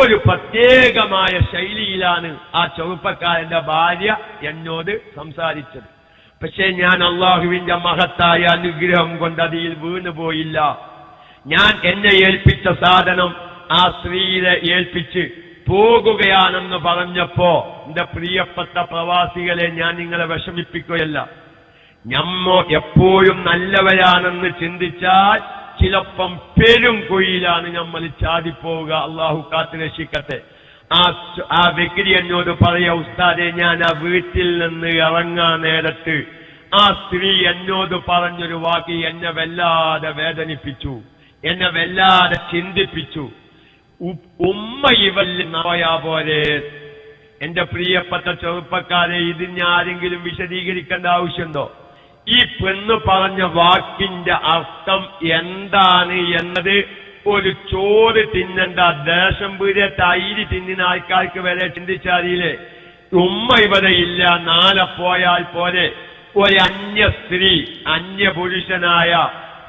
ഒരു പ്രത്യേകമായ ശൈലിയിലാണ് ആ ചെറുപ്പക്കാരന്റെ ഭാര്യ എന്നോട് സംസാരിച്ചത്. പക്ഷേ ഞാൻ അള്ളാഹുവിന്റെ മഹത്തായ അനുഗ്രഹം കൊണ്ട് അതിൽ വീണുപോയില്ല. ഞാൻ എന്നെ ഏൽപ്പിച്ച സാധനം ആ സ്ത്രീയെ ഏൽപ്പിച്ച് പോകുകയാണെന്ന് പറഞ്ഞപ്പോ എന്റെ പ്രിയപ്പെട്ട പ്രവാസികളെ ഞാൻ നിങ്ങളെ വിഷമിപ്പിക്കുകയല്ല. നമ്മ എപ്പോഴും നല്ലവരാണെന്ന് ചിന്തിച്ചാൽ ചിലപ്പം പെരും കുഴിയിലാണ് നമ്മൾ ചാടിപ്പോവുക. അള്ളാഹു കാത്തു രക്ഷിക്കട്ടെ. ആ വ്യക്തി എന്നോട് പറയാ, ഉസ്താദെ ഞാൻ ആ വീട്ടിൽ നിന്ന് ഇറങ്ങാൻ നേരത്ത് ആ സ്ത്രീ എന്നോട് പറഞ്ഞൊരു വാക്ക് എന്നെ വല്ലാതെ വേദനിപ്പിച്ചു, എന്നെ വല്ലാതെ ചിന്തിപ്പിച്ചു. ഉമ്മ ഇവല്ല് നവയാ പോലെ. എന്റെ പ്രിയപ്പെട്ട ചെറുപ്പക്കാരെ, ഇതിന് ആരെങ്കിലും വിശദീകരിക്കേണ്ട ആവശ്യമുണ്ടോ? ഈ പെണ്ണ് പറഞ്ഞ വാക്കിന്റെ അർത്ഥം എന്താണ് എന്നത് ഒരു ചോറ് തിന്നണ്ട ദേശം വീരെ തൈര് തിന്നുന്ന ആൾക്കാർക്ക് വരെ ചിന്തിച്ചറിയില്ലേ? ഉമ്മ ഇവിടെ ഇല്ല, നാളെ പോയാൽ പോലെ ഒരു അന്യ സ്ത്രീ, അന്യപുരുഷനായ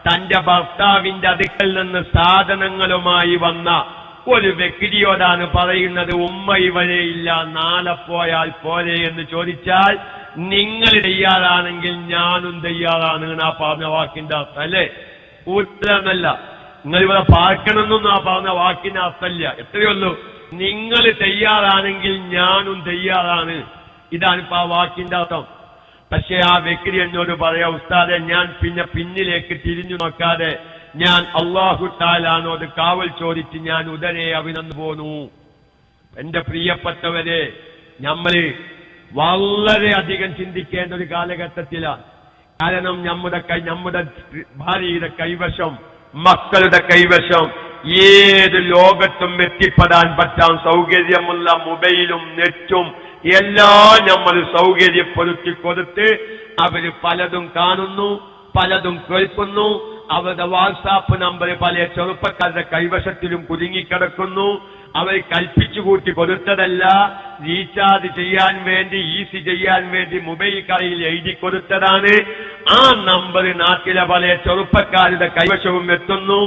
തന്റെ ഭർത്താവിന്റെ അടുക്കൽ നിന്ന് സാധനങ്ങളുമായി വന്ന ഒരു വ്യക്തിയോടാണ് പറയുന്നത് ഉമ്മ ഇവരെ ഇല്ല, നാളെ പോയാൽ പോലെ എന്ന് ചോദിച്ചാൽ നിങ്ങൾ തയ്യാറാണെങ്കിൽ ഞാനും തയ്യാറാണ് ആ പറഞ്ഞ വാക്കിന്റെ അർത്ഥം അല്ലേ? ഉത്തരമല്ല, നിങ്ങൾ ഇവിടെ പാർക്കണമെന്നൊന്നും ആ പറഞ്ഞ വാക്കിന്റെ അർത്ഥമില്ല. എത്രയുള്ളൂ, നിങ്ങൾ തയ്യാറാണെങ്കിൽ ഞാനും തയ്യാറാണ്. ഇതാണ് ഇപ്പൊ ആ വാക്കിന്റെ അർത്ഥം. പക്ഷെ ആ വ്യക്തി എന്നോട് പറയാ, ഉസ്താദെ ഞാൻ പിന്നിലേക്ക് തിരിഞ്ഞു നോക്കാതെ ഞാൻ അല്ലാഹു തആലയോട് കാവൽ ചോദിച്ച് ഞാൻ ഉടനെ അവിടുന്ന് പോന്നു. എന്റെ പ്രിയപ്പെട്ടവരെ, നമ്മള് വളരെയധികം ചിന്തിക്കേണ്ട ഒരു കാലഘട്ടത്തിലാണ്. കാരണം നമ്മുടെ ഭാര്യയുടെ കൈവശം, മക്കളുടെ കൈവശം ഏത് ലോകത്തും എത്തിപ്പെടാൻ പറ്റാൻ സൗകര്യമുള്ള മൊബൈലും നെറ്റും എല്ലാം നമ്മൾ സൗകര്യപ്പെടുത്തി കൊടുത്ത് അവര് പലതും കാണുന്നു, പലതും കേൾക്കുന്നു. അവരുടെ വാട്സാപ്പ് നമ്പർ പല ചെറുപ്പക്കാരുടെ കൈവശത്തിലും കുടുങ്ങിക്കിടക്കുന്നു. അവർ കൽപ്പിച്ചു കൂട്ടി കൊടുത്തതല്ല, റീചാർജ് ചെയ്യാൻ വേണ്ടി, ഈസി ചെയ്യാൻ വേണ്ടി മൊബൈൽ കടയിൽ എഴുതി കൊടുത്തതാണ്. ആ നമ്പർ നാട്ടിലെ പല ചെറുപ്പക്കാരുടെ കൈവശവും എത്തുന്നു.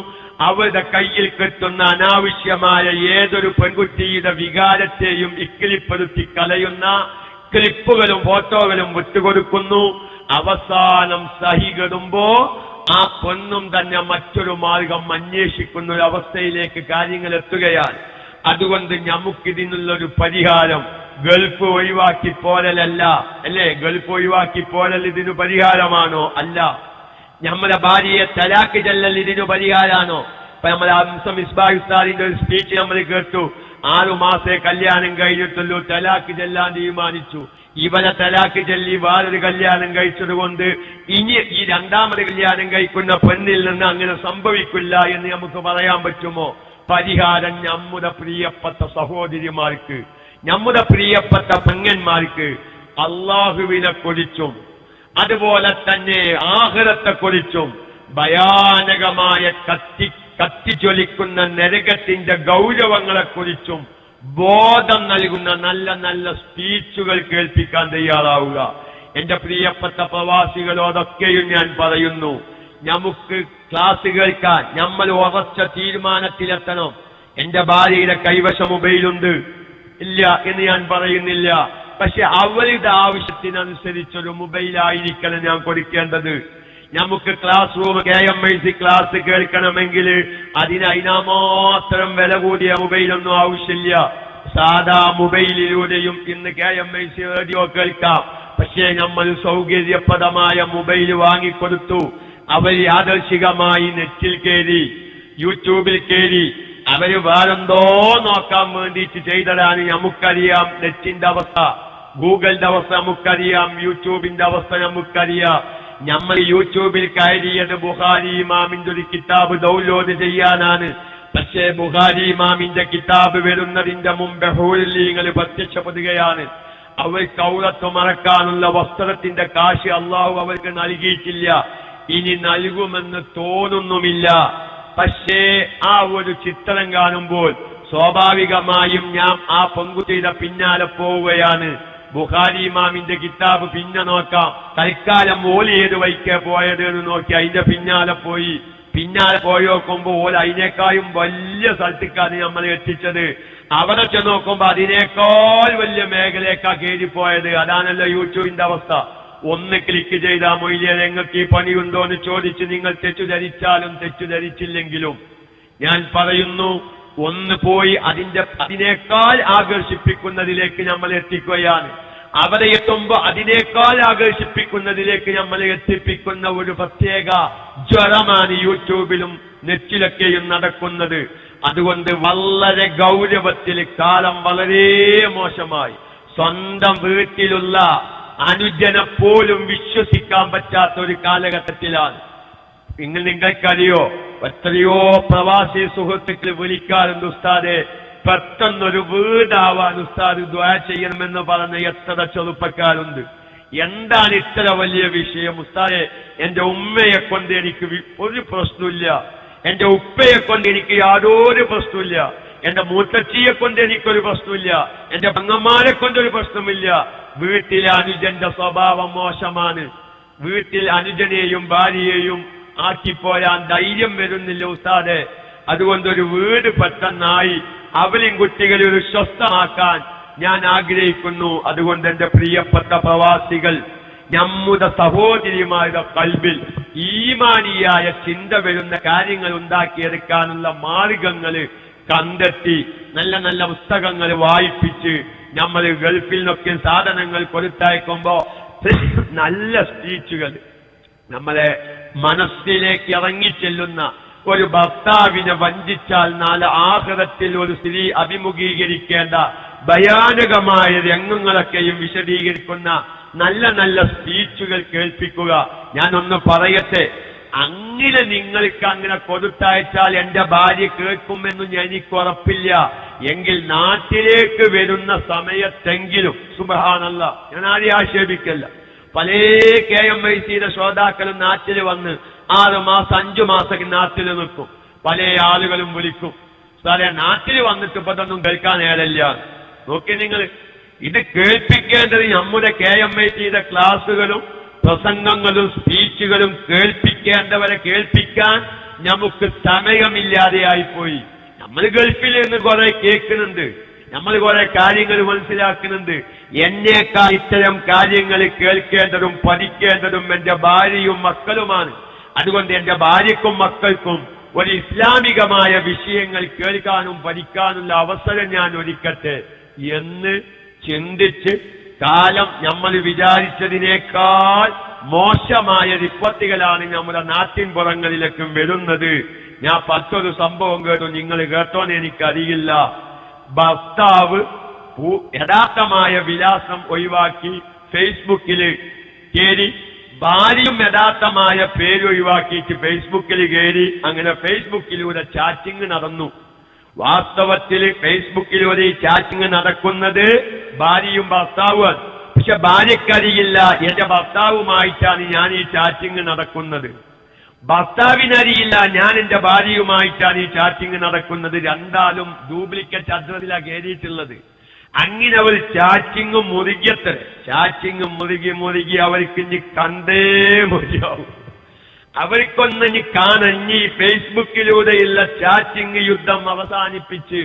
അവരുടെ കയ്യിൽ കിട്ടുന്ന അനാവശ്യമായ ഏതൊരു പെൺകുട്ടിയുടെ വികാരത്തെയും ഇക്കിളിപ്പെടുത്തി കളയുന്ന ക്ലിപ്പുകളും ഫോട്ടോകളും വിട്ടുകൊടുക്കുന്നു. അവസാനം സഹികെടുമ്പോ ആ പെണ്ണും തന്നെ മറ്റൊരു മാർഗം അന്വേഷിക്കുന്ന ഒരു അവസ്ഥയിലേക്ക് കാര്യങ്ങൾ എത്തുകയാണ്. അതുകൊണ്ട് നമുക്കിതിനുള്ളൊരു പരിഹാരം ഗൾഫ് ഒഴിവാക്കി പോരലല്ല, അല്ലേ? ഗൾഫ് ഒഴിവാക്കി പോരൽ ഇതിന് പരിഹാരമാണോ? അല്ല. നമ്മുടെ ഭാര്യയെ തലാക്ക് ചെല്ലൽ ഇതിന് പരിഹാരമാണോ? ഇപ്പൊ നമ്മൾ മിസ്ബാഹ് ഉസ്താദിന്റെ ഒരു സ്പീച്ച് നമ്മൾ കേട്ടു. 6 മാസേ കല്യാണം കഴിഞ്ഞിട്ടുള്ളൂ, തലാക്ക് ചെല്ലാൻ തീരുമാനിച്ചു. ഇവരെ തലാക്ക് ചൊല്ലി വേറൊരു കല്യാണം കഴിച്ചത് കൊണ്ട് ഇനി ഈ രണ്ടാമത് കല്യാണം കഴിക്കുന്ന പെണ്ണിൽ നിന്ന് അങ്ങനെ സംഭവിക്കില്ല എന്ന് നമുക്ക് പറയാൻ പറ്റുമോ? പരിഹാരം നമ്മുടെ പ്രിയപ്പെട്ട സഹോദരിമാർക്ക്, നമ്മുടെ പ്രിയപ്പെട്ട പെങ്ങന്മാർക്ക് അള്ളാഹുവിനെ കുറിച്ചും അതുപോലെ തന്നെ ആഖിറത്തെ കുറിച്ചും ഭയാനകമായ കത്തിജ്വലിക്കുന്ന നരകത്തിന്റെ ഗൗരവങ്ങളെ കുറിച്ചും ബോധം നൽകുന്ന നല്ല നല്ല സ്പീച്ചുകൾ കേൾപ്പിക്കാൻ തയ്യാറാവുക. എന്റെ പ്രിയപ്പെട്ട പ്രവാസികളോടൊക്കെയും ഞാൻ പറയുന്നു, നമുക്ക് ക്ലാസ് കേൾക്കാൻ നമ്മൾ ഉറച്ച തീരുമാനത്തിലെത്തണം. എന്റെ ഭാര്യയുടെ കൈവശം മൊബൈലുണ്ട് ഇല്ല എന്ന് ഞാൻ പറയുന്നില്ല, പക്ഷെ അവരുടെ ആവശ്യത്തിനനുസരിച്ചൊരു മൊബൈലായിരിക്കണം ഞാൻ കൊടുക്കേണ്ടത്. നമുക്ക് ക്ലാസ് റൂം KMIC ക്ലാസ് കേൾക്കണമെങ്കിൽ അതിനമാത്രം വില കൂടിയ മൊബൈലൊന്നും ആവശ്യമില്ല. സാധാ മൊബൈലിലൂടെയും ഇന്ന് KMIC റേഡിയോ കേൾക്കാം. പക്ഷേ നമ്മൾ സൗകര്യപ്രദമായ മൊബൈൽ വാങ്ങിക്കൊടുത്തു. അവർ യാദർശികമായി നെറ്റിൽ കയറി, യൂട്യൂബിൽ കയറി അവര് വേറെന്തോ നോക്കാൻ വേണ്ടിയിട്ട് ചെയ്തതാണ്. നമുക്കറിയാം നെറ്റിന്റെ അവസ്ഥ, ഗൂഗിളിന്റെ അവസ്ഥ നമുക്കറിയാം, യൂട്യൂബിന്റെ അവസ്ഥ നമുക്കറിയാം. നമ്മൾ യൂട്യൂബിൽ കയറിയത് ബുഖാരി ഇമാമിന്റെ ഒരു കിതാബ് ഡൗൺലോഡ് ചെയ്യാനാണ്. പക്ഷേ ബുഖാരി ഇമാമിന്റെ കിതാബ് വരുന്നതിന്റെ മുമ്പ് ഹൂറിലീങ്ങൾ പ്രത്യക്ഷപ്പെടുകയാണ്. അവർക്ക് ഔറത്ത് മറക്കാനുള്ള വസ്ത്രത്തിന്റെ കാശ് അള്ളാഹു അവർക്ക് നൽകിയിട്ടില്ല, ഇനി നൽകുമെന്ന് തോന്നുന്നുമില്ല. പക്ഷേ ആ ഒരു ചിത്രം കാണുമ്പോൾ സ്വാഭാവികമായും ഞാൻ ആ പെൺകുട്ടിയുടെ പിന്നാലെ പോവുകയാണ്. ബുഖാരി ഇമാമിന്റെ കിതാബ് പിന്നെ നോക്കാം, തൽക്കാലം ഓല് ഏത് വഴിക്ക് പോയത് എന്ന് നോക്കി അതിന്റെ പിന്നാലെ പോയി നോക്കുമ്പോ ഓല് അതിനേക്കാളും വലിയ സ്ഥലത്തേക്കാണ് നമ്മൾ എത്തിച്ചത്. അവിടെ ചെന്ന് നോക്കുമ്പോ അതിനേക്കാൾ വലിയ മേഖലയേക്കാ കയറിപ്പോയത്. അതാണല്ലോ യൂട്യൂബിന്റെ അവസ്ഥ. ഒന്ന് ക്ലിക്ക് ചെയ്താൽ മൊയ്ലിയെ നിങ്ങൾക്ക് ഈ പണിയുണ്ടോ എന്ന് ചോദിച്ച് നിങ്ങൾ തെറ്റുധരിച്ചാലും തെറ്റുധരിച്ചില്ലെങ്കിലും ഞാൻ പറയുന്നു, ഒന്ന് പോയി അതിനേക്കാൾ ആകർഷിപ്പിക്കുന്നതിലേക്ക് നമ്മൾ എത്തിക്കുകയാണ്. അവിടെ എത്തുമ്പോ അതിനേക്കാൾ ആകർഷിപ്പിക്കുന്നതിലേക്ക് നമ്മൾ എത്തിപ്പിക്കുന്ന ഒരു പ്രത്യേക ജ്വരമാണ് യൂട്യൂബിലും നെറ്റിലൊക്കെയും നടക്കുന്നത്. അതുകൊണ്ട് വളരെ ഗൗരവത്തിൽ കാലം വളരെ മോശമായി. സ്വന്തം വീട്ടിലുള്ള അനുജനെ പോലും വിശ്വസിക്കാൻ പറ്റാത്ത ഒരു കാലഘട്ടത്തിലാണ്. നിങ്ങൾക്കറിയോ, എത്രയോ പ്രവാസി സുഹൃത്തുക്കൾ വിളിക്കാറുണ്ട്, ഉസ്താദെ പെട്ടെന്നൊരു വീടാവാൻ ഉസ്താദ് ദുആ ചെയ്യണമെന്ന് പറഞ്ഞ എത്ര ചെറുപ്പക്കാരുണ്ട്. എന്താണ് ഇത്ര വലിയ വിഷയം? ഉസ്താദെ, എന്റെ ഉമ്മയെ കൊണ്ട് എനിക്ക് ഒരു പ്രശ്നമില്ല, എന്റെ ഉപ്പയെ കൊണ്ട് എനിക്ക് യാതൊരു പ്രശ്നമില്ല, എന്റെ മൂത്തച്ചിയെ കൊണ്ട് എനിക്കൊരു പ്രശ്നമില്ല, എന്റെ പെങ്ങന്മാരെ കൊണ്ടൊരു പ്രശ്നമില്ല. വീട്ടിലെ അനുജന്റെ സ്വഭാവം മോശമാണ്, വീട്ടിൽ അനുജനെയും ഭാര്യയെയും ആക്കിപ്പോരാൻ ധൈര്യം വരുന്നില്ല ഉസ്താദെ. അതുകൊണ്ടൊരു വീട് പെട്ടെന്നായി അവരും കുട്ടികളെ ഒരു സ്വസ്ഥമാക്കാൻ ഞാൻ ആഗ്രഹിക്കുന്നു. അതുകൊണ്ട് എന്റെ പ്രിയപ്പെട്ട പ്രവാസികൾ, നമ്മുടെ സഹോദരിമാരുടെ കൽബിൽ ഈമാനിയായ ചിന്ത വരുന്ന കാര്യങ്ങൾ ഉണ്ടാക്കിയെടുക്കാനുള്ള മാർഗങ്ങൾ കണ്ടെത്തി നല്ല നല്ല പുസ്തകങ്ങൾ വായിപ്പിച്ച് നമ്മൾ ഗൾഫിൽ നിന്നൊക്കെ സാധനങ്ങൾ കൊടുത്തയക്കുമ്പോ നല്ല സ്പീച്ചുകൾ നമ്മളെ മനസ്സിലേക്ക് ഇറങ്ങിച്ചെല്ലുന്ന, ഒരു ഭർത്താവിനെ വഞ്ചിച്ചാൽ നാളെ ആഖിറത്തിൽ ഒരു സ്ത്രീ അഭിമുഖീകരിക്കേണ്ട ഭയാനകമായ രംഗങ്ങളൊക്കെയും വിശദീകരിക്കുന്ന നല്ല നല്ല സ്പീച്ചുകൾ കേൾപ്പിക്കുക. ഞാനൊന്ന് പറയട്ടെ, അങ്ങനെ നിങ്ങൾക്ക് അങ്ങനെ കൊടുത്തയച്ചാൽ എന്റെ ഭാര്യ കേൾക്കുമെന്നും എനിക്ക് ഉറപ്പില്ല. എങ്കിൽ നാട്ടിലേക്ക് വരുന്ന സമയത്തെങ്കിലും സുബ്ഹാനല്ലാഹ്, ഞാൻ ആരെയും ആക്ഷേപിക്കല്ല, പല KMIC-യുടെ ശ്രോതാക്കളും നാട്ടിൽ വന്ന് 6 മാസം 5 മാസം നാട്ടിൽ നിൽക്കും. പല ആളുകളും വിളിക്കും, സാറേ നാട്ടിൽ വന്നിട്ട് ഇപ്പൊ ഇതൊന്നും കേൾക്കാൻ നേരല്ല. നോക്കി നിങ്ങൾ, ഇത് കേൾപ്പിക്കേണ്ടത് നമ്മുടെ KMIC-യുടെ ക്ലാസുകളും പ്രസംഗങ്ങളും സ്പീച്ചുകളും കേൾപ്പിക്കേണ്ടവരെ കേൾപ്പിക്കാൻ നമുക്ക് സമയമില്ലാതെയായിപ്പോയി. നമ്മൾ ഗൾഫിൽ നിന്ന് കുറെ കേൾക്കുന്നുണ്ട്, നമ്മൾ കുറെ കാര്യങ്ങൾ മനസ്സിലാക്കുന്നുണ്ട്. എന്നേക്കാൾ ഇത്തരം കാര്യങ്ങൾ കേൾക്കേണ്ടതും പഠിക്കേണ്ടതും എന്റെ ഭാര്യയും മക്കളുമാണ്. അതുകൊണ്ട് എന്റെ ഭാര്യക്കും മക്കൾക്കും ഒരു ഇസ്ലാമികമായ വിഷയങ്ങൾ കേൾക്കാനും പഠിക്കാനുള്ള അവസരം ഞാൻ ഒരുക്കട്ടെ എന്ന് ചിന്തിച്ച്, കാലം നമ്മൾ വിചാരിച്ചതിനേക്കാൾ മോശമായ വിപത്തുകളാണ് നമ്മുടെ നാട്ടിൻ പുറങ്ങളിലേക്കും വരുന്നത്. ഞാൻ പത്തൊരു സംഭവം കേട്ടു, നിങ്ങൾ കേട്ടോന്ന് എനിക്കറിയില്ല. ഭർത്താവ് യഥാർത്ഥമായ വിലാസം ഒഴിവാക്കി ഫേസ്ബുക്കിൽ കയറി, ഭാര്യയും യഥാർത്ഥമായ പേര് ഒഴിവാക്കിയിട്ട് ഫേസ്ബുക്കിൽ കയറി. അങ്ങനെ ഫേസ്ബുക്കിലൂടെ ചാറ്റിംഗ് നടന്നു. വാസ്തവത്തിൽ ഫേസ്ബുക്കിലൂടെ ഈ ചാറ്റിംഗ് നടക്കുന്നത് ഭാര്യയും ഭർത്താവുമാണ്. പക്ഷെ ഭാര്യക്കറിയില്ല എന്റെ ഭർത്താവുമായിട്ടാണ് ഞാൻ ഈ ചാറ്റിംഗ് നടക്കുന്നത്, ഭർത്താവിനറിയില്ല ഞാൻ എന്റെ ഭാര്യയുമായിട്ടാണ് ഈ ചാറ്റിംഗ് നടക്കുന്നത്. രണ്ടാളും ഡ്യൂപ്ലിക്കേറ്റ് അഡ്രസ്സിലാണ് കയറിയിട്ടുള്ളത്. അങ്ങനെ അവർ ചാറ്റിംഗ് മുറുകിയത്ര, ചാറ്റിംഗ് മുറുകി അവർക്ക് ഇനി കണ്ടേ മതിയാവും. അവർക്കൊന്നിനി കാണഞ്ഞി ഫേസ്ബുക്കിലൂടെയുള്ള ചാറ്റിംഗ് യുദ്ധം അവസാനിപ്പിച്ച്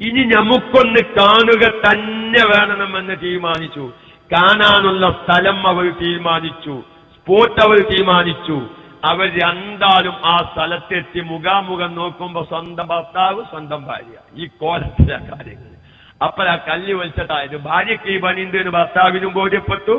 ഇനി നമുക്കൊന്ന് കാണുക തന്നെ വേണമെന്ന് തീരുമാനിച്ചു. കാണാനുള്ള സ്ഥലം അവർ തീരുമാനിച്ചു, സ്പോട്ട് അവർ തീരുമാനിച്ചു. അവർ രണ്ടാളും ആ സ്ഥലത്തെത്തി മുഖാമുഖം നോക്കുമ്പോ സ്വന്തം ഭർത്താവ് സ്വന്തം ഭാര്യ, ഈ കോലത്തിലെ കാര്യങ്ങൾ. അപ്പോഴാ കല്ല് വലിച്ചതായത്. ഭാര്യയ്ക്ക് ഈ പണിന്തെന്ന് ഭർത്താവിനും ബോധ്യപ്പെട്ടു,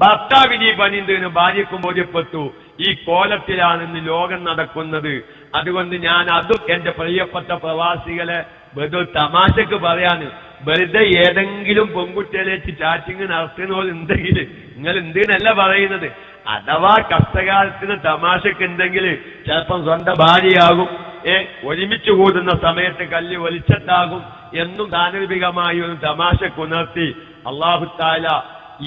ഭർത്താവിന് ഈ പണിന്തെന്ന് ഭാര്യയ്ക്കും ബോധ്യപ്പെട്ടു. ഈ കോലത്തിലാണെന്ന് ലോകം നടക്കുന്നത്. അതുകൊണ്ട് ഞാൻ അതും എന്റെ പ്രിയപ്പെട്ട പ്രവാസികളെ വെറുതെ തമാശക്ക് പറയാന്, വെറുതെ ഏതെങ്കിലും പെൺകുട്ടികളേക്ക് ചാറ്റിങ് നടത്തുന്നവരുണ്ടെങ്കിൽ നിങ്ങൾ എന്തിനല്ല പറയുന്നത്. അഥവാ കഷ്ടകാലത്തിന് തമാശക്ക് ഉണ്ടെങ്കിൽ ചിലപ്പം സ്വന്തം ഭാര്യയാകും, ഒരുമിച്ച് കൂടുന്ന സമയത്ത് കല്ല് വലിച്ചിട്ടാകും എന്നും സാന്ദർഭികമായി ഒരു തമാശക്കുണർത്തി അല്ലാഹു തആല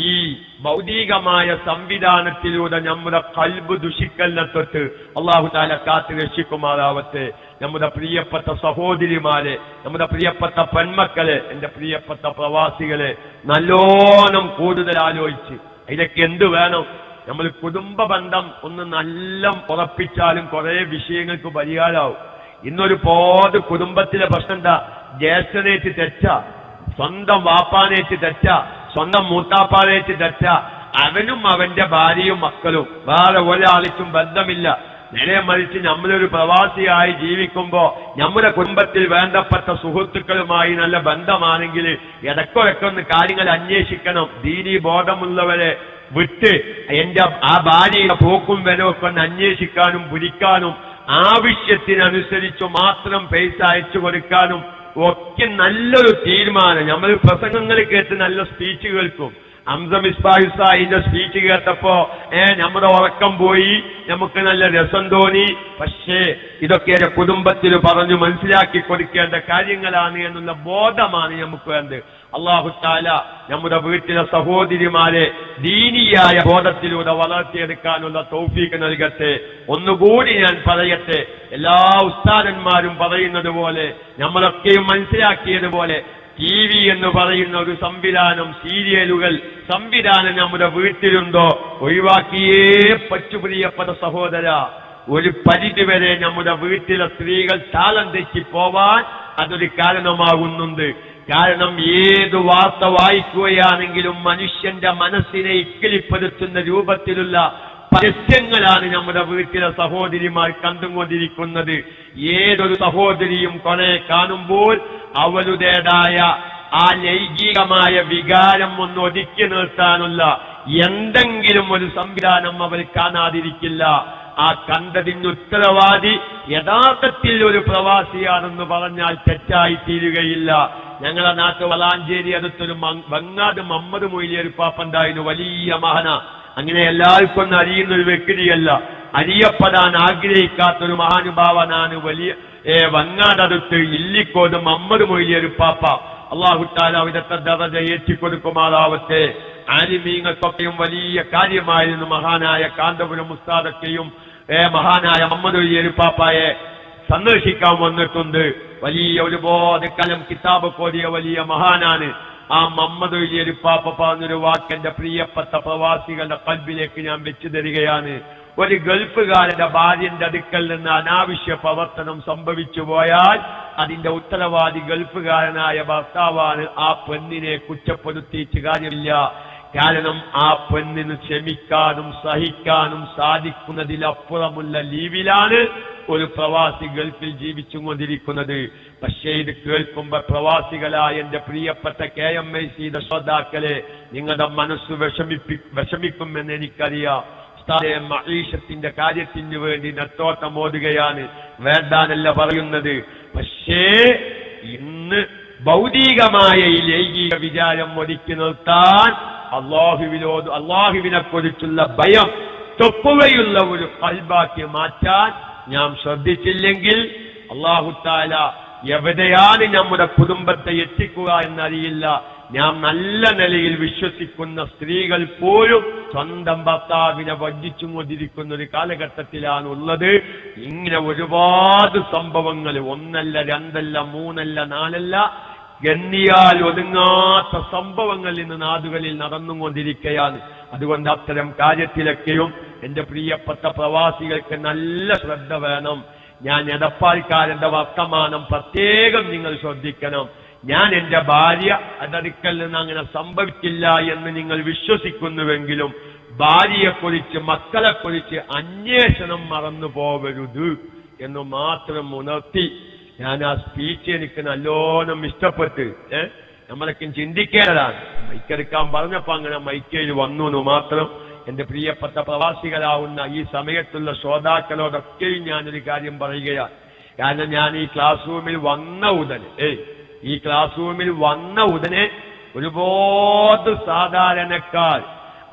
ഈ ഭൗതികമായ സംവിധാനത്തിലൂടെ നമ്മുടെ ഖൽബ് ദുഷിക്കലിനെ തൊട്ട് അല്ലാഹു തആല കാത്തു രക്ഷിക്കുമാറാവട്ടെ. നമ്മുടെ പ്രിയപ്പെട്ട സഹോദരിമാരെ, നമ്മുടെ പ്രിയപ്പെട്ട പെൺമക്കളെ, എന്റെ പ്രിയപ്പെട്ട പ്രവാസികളെ നല്ലോണം കൂടുതൽ ആലോചിച്ച് ഇതൊക്കെ എന്ത് വേണം. നമ്മൾ കുടുംബ ബന്ധം ഒന്ന് നല്ല ഉറപ്പിച്ചാലും കുറെ വിഷയങ്ങൾക്ക് പരിഹാരമാവും. ഇന്നൊരുപാട് കുടുംബത്തിലെ പ്രശ്നം എന്താ? ജ്യേഷ്ഠനേറ്റ് തെറ്റ, സ്വന്തം വാപ്പാനേറ്റ് തെറ്റ, സ്വന്തം മൂത്താപ്പാനേറ്റ് തെറ്റ. അവനും അവന്റെ ഭാര്യയും മക്കളും വേറെ ഒരാളിക്കും ബന്ധമില്ല. നേരെ മറിച്ച് നമ്മളൊരു പ്രവാസിയായി ജീവിക്കുമ്പോ നമ്മുടെ കുടുംബത്തിൽ വേണ്ടപ്പെട്ട സുഹൃത്തുക്കളുമായി നല്ല ബന്ധമാണെങ്കിൽ ഇടയ്ക്കൊക്കെ ഒന്ന് കാര്യങ്ങൾ അന്വേഷിക്കണം. ദീനീ ബോധമുള്ളവരെ വിട്ട് എന്റെ ആ ഭാര്യയുടെ പോക്കും വരവൊക്കെ ഒന്ന് അന്വേഷിക്കാനും പിടിക്കാനും ആവശ്യത്തിനനുസരിച്ച് മാത്രം പൈസ അയച്ചു കൊടുക്കാനും ഒക്കെ നല്ലൊരു തീരുമാനം. നമ്മൾ പ്രസംഗങ്ങൾ കേട്ട് നല്ല സ്പീച്ച് കേൾക്കും, ഹംസ മിസ്ബാഹ് സാഹിന്റെ സ്പീച്ച് കേട്ടപ്പോ നമ്മുടെ ഉറക്കം പോയി, നമുക്ക് നല്ല രസം തോന്നി. പക്ഷേ ഇതൊക്കെ കുടുംബത്തിൽ പറഞ്ഞു മനസ്സിലാക്കി കൊടുക്കേണ്ട കാര്യങ്ങളാണ് എന്നുള്ള ബോധമാണ് നമുക്ക് വേണ്ടത്. അല്ലാഹു തആല നമ്മുടെ വീട്ടിലെ സഹോദരിമാരെ ദീനിയായ ബോധത്തിലൂടെ വളർത്തിയെടുക്കാനുള്ള തൗഫീഖ് നൽകട്ടെ. ഒന്നുകൂടി ഞാൻ പറയട്ടെ, എല്ലാ ഉസ്താദന്മാരും പറയുന്നത് പോലെ, നമ്മളൊക്കെയും മനസ്സിലാക്കിയതുപോലെ, TV എന്ന് പറയുന്ന ഒരു സംവിധാനം, സീരിയലുകൾ സംവിധാനം നമ്മുടെ വീട്ടിലുണ്ടോ? ഒഴിവാക്കിയേ പറ്റു പ്രിയപ്പെട്ട സഹോദര. ഒരു പരിധിവരെ നമ്മുടെ വീട്ടിലെ സ്ത്രീകൾ താളം തെറ്റി പോവാൻ അതൊരു കാരണമാകുന്നുണ്ട്. കാരണം ഏത് വാർത്ത വായിക്കുകയാണെങ്കിലും മനുഷ്യന്റെ മനസ്സിനെ ഇക്കിളിപ്പെടുത്തുന്ന രൂപത്തിലുള്ള പരസ്യങ്ങളാണ് നമ്മുടെ വീട്ടിലെ സഹോദരിമാർ കണ്ടുകൊണ്ടിരിക്കുന്നത്. ഏതൊരു സഹോദരിയും കുറെ കാണുമ്പോൾ അവരുടേതായ ആ ലൈംഗികമായ വികാരം ഒന്ന് ഒതുക്കി നിർത്താനുള്ള എന്തെങ്കിലും ഒരു സംവിധാനം അവർ കാണാതിരിക്കില്ല. ആ കണ്ടതിന് ഉത്തരവാദി യഥാർത്ഥത്തിൽ ഒരു പ്രവാസിയാണെന്ന് പറഞ്ഞാൽ തെറ്റായി തീരുകയില്ല. ഞങ്ങളുടെ നാട്ടിൽ വളാഞ്ചേരി അടുത്തൊരു ബംഗാട് മുഹമ്മദ് മൊയ്ലിയൊരു പാപ്പുണ്ടായിരുന്നു, വലിയ മഹാന. അങ്ങനെ എല്ലാവർക്കും ഒന്നും അറിയുന്ന ഒരു വ്യക്തിയല്ല, അറിയപ്പെടാൻ ആഗ്രഹിക്കാത്തൊരു മഹാനുഭാവനാണ് വലിയ വങ്ങാടടുത്ത് ഇല്ലിക്കോട് മുഹമ്മദ് മൊയ്ലിയൊരു പാപ്പ. അല്ലാഹു തആല അവിടുത്തെ ദറജ ഏറ്റിക്കൊടുക്കുമാറാവട്ടെ. ആലിമീങ്ങൾക്കൊക്കെയും വലിയ കാര്യമായിരുന്നു. മഹാനായ കാന്തപുരം ഉസ്താദൊക്കെയും മഹാനായ മുഹമ്മദ് മൊയ്ലിയൊരു പാപ്പായെ സന്ദർശിക്കാൻ വന്നിട്ടുണ്ട്. വലിയ ഒരുപാട് കാലം കിതാബ് കോരിയ വലിയ മഹാനാണ്. ആ മുഹമ്മദ് മൊയ്ലിയൊരു പാപ്പ പറഞ്ഞൊരു വാക്ക് എന്റെ പ്രിയപ്പെട്ട പ്രവാസികളുടെ കൽബിലേക്ക് ഞാൻ വെച്ചു തരികയാണ്. ഒരു ഗൾഫുകാരന്റെ ഭാര്യന്റെ അടുക്കൽ നിന്ന് അനാവശ്യ പ്രവർത്തനം സംഭവിച്ചു പോയാൽ അതിന്റെ ഉത്തരവാദി ഗൾഫുകാരനായ ഭർത്താവാണ്. ആ പെണ്ണിനെ കുറ്റപ്പെടുത്തിയിട്ട് കാര്യമില്ല. കാരണം ആ പെണ്ണിന് ക്ഷമിക്കാനും സഹിക്കാനും സാധിക്കുന്നതിലപ്പുറമുള്ള ലീവിലാണ് ഒരു പ്രവാസി ഗൾഫിൽ ജീവിച്ചുകൊണ്ടിരിക്കുന്നത്. പക്ഷേ ഇത് കേൾക്കുമ്പോ പ്രവാസികളായ എന്റെ പ്രിയപ്പെട്ട KMIC ശ്രോതാക്കളെ, നിങ്ങളുടെ മനസ്സ് വിഷമിക്കുമെന്ന് എനിക്കറിയാം. മഈഷത്തിന്റെ കാര്യത്തിന് വേണ്ടി നെത്തോട്ടം ഓടുകയാണ്, വേണ്ടാനല്ല പറയുന്നത്. പക്ഷേ ഇന്ന് ഭൗതികമായ ഈ ലൈംഗിക വിചാരം ഒതുക്കി നിർത്താൻ അള്ളാഹുവിനെ കുറിച്ചുള്ള ഭയം തൊപ്പുകയുള്ള ഒരു ഖൽബാക്കി മാറ്റാൻ നാം ശ്രദ്ധിച്ചില്ലെങ്കിൽ അല്ലാഹു തആല എവിടെയാണ് നമ്മുടെ കുടുംബത്തെ എത്തിക്കുക എന്നറിയില്ല. നാം നല്ല നിലയിൽ വിശ്വസിക്കുന്ന സ്ത്രീകൾ പോലും സ്വന്തം ഭർത്താവിനെ വഞ്ചിച്ചും കൊണ്ടിരിക്കുന്ന ഒരു കാലഘട്ടത്തിലാണ് ഉള്ളത്. ഇങ്ങനെ ഒരുപാട് സംഭവങ്ങൾ, ഒന്നല്ല രണ്ടല്ല മൂന്നല്ല നാലല്ല, ഗണ്ണിയാൽ ഒതുങ്ങാത്ത സംഭവങ്ങൾ ഇന്ന് നാടുകളിൽ നടന്നുകൊണ്ടിരിക്കുകയാണ്. അതുകൊണ്ട് അത്തരം കാര്യത്തിലൊക്കെയും എന്റെ പ്രിയപ്പെട്ട പ്രവാസികൾക്ക് നല്ല ശ്രദ്ധ വേണം. ഞാൻ എടപ്പാൾക്കാരന്റെ വർത്തമാനം പ്രത്യേകം നിങ്ങൾ ശ്രദ്ധിക്കണം. ഞാൻ എന്റെ ഭാര്യ അതടുക്കൽ നിന്ന് അങ്ങനെ സംഭവിക്കില്ല എന്ന് നിങ്ങൾ വിശ്വസിക്കുന്നുവെങ്കിലും ഭാര്യയെക്കുറിച്ച് മക്കളെക്കുറിച്ച് അന്വേഷണം മറന്നു പോകരുത് എന്ന് മാത്രം ഉണർത്തി ഞാൻ ആ സ്പീച്ച് എനിക്ക് നല്ലോണം ഇഷ്ടപ്പെട്ട് നമ്മളൊക്കെ ചിന്തിക്കേണ്ടതാണ്. മൈക്കെടുക്കാൻ പറഞ്ഞപ്പോ അങ്ങനെ മൈക്കയിൽ വന്നു എന്ന് മാത്രം. എന്റെ പ്രിയപ്പെട്ട പ്രവാസികളാവുന്ന ഈ സമയത്തുള്ള ശ്രോതാക്കളോടൊക്കെയും ഞാനൊരു കാര്യം പറയുകയാണ്. കാരണം ഞാൻ ഈ ക്ലാസ് റൂമിൽ വന്ന ഉടനെ ഒരുപാട് സാധാരണക്കാർ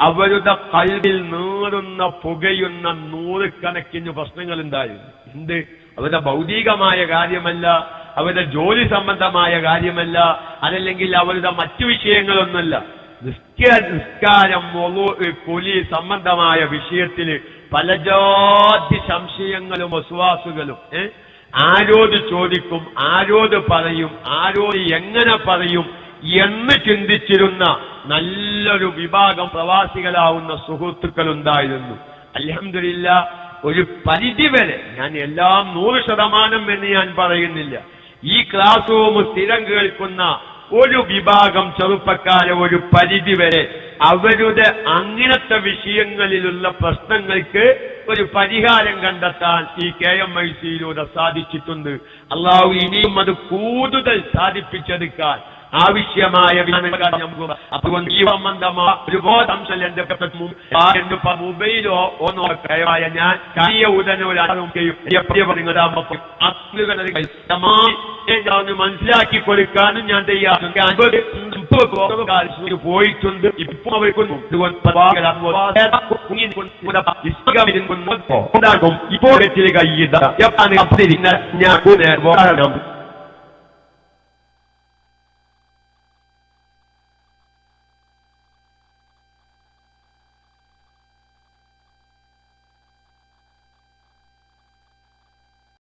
അവരുടെ കൽവിൽ നീറുന്ന പുകയുന്ന നൂറുകണക്കിന് പ്രശ്നങ്ങൾ ഉണ്ടായിരുന്നു. എന്ത്? അവരുടെ ഭൗതികമായ കാര്യമല്ല, അവരുടെ ജോലി സംബന്ധമായ കാര്യമല്ല, അതല്ലെങ്കിൽ അവരുടെ മറ്റു വിഷയങ്ങളൊന്നുമല്ല. നിസ്കാരം കുലി സംബന്ധമായ വിഷയത്തിൽ പല ജാതി സംശയങ്ങളും വസ്വാസുകളും ആരോട് ചോദിക്കും, ആരോട് പറയും, ആരോട് എങ്ങനെ പറയും എന്ന് ചിന്തിച്ചിരുന്ന നല്ലൊരു വിഭാഗം പ്രവാസികളാവുന്ന സുഹൃത്തുക്കൾ ഉണ്ടായിരുന്നു. അൽഹംദുലില്ലാഹ് ഒരു പരിധിവരെ, ഞാൻ എല്ലാം 100% എന്ന് ഞാൻ പറയുന്നില്ല, ഈ ക്ലാസ് റൂം സ്ഥിരം കേൾക്കുന്ന ഒരു വിഭാഗം ചെറുപ്പക്കാരെ ഒരു പരിധിവരെ അവരുടെ അങ്ങനത്തെ വിഷയങ്ങളിലുള്ള പ്രശ്നങ്ങൾക്ക് ഒരു പരിഹാരം കണ്ടെത്താൻ ഈ KMIC-യിലൂടെ സാധിച്ചിട്ടുണ്ട്. അള്ളാഹു ഇനിയും അത് കൂടുതൽ സാധിപ്പിച്ചെടുക്കാൻ ആവശ്യമായ അതുകൊണ്ട് ഈ സംബന്ധമായ ഒരുപാട് അംശം എന്റെ മൊബൈലോ ഒന്നോ കയമായ ഞാൻ ഞാൻ മനസ്സിലാക്കി കൊടുക്കാനും ഞാൻ തയ്യാറുണ്ട്. പോയിട്ടുണ്ട്. ഇപ്പൊ അവർക്കൊന്നും ഇപ്പോൾ കയ്യില്ല ഞാൻ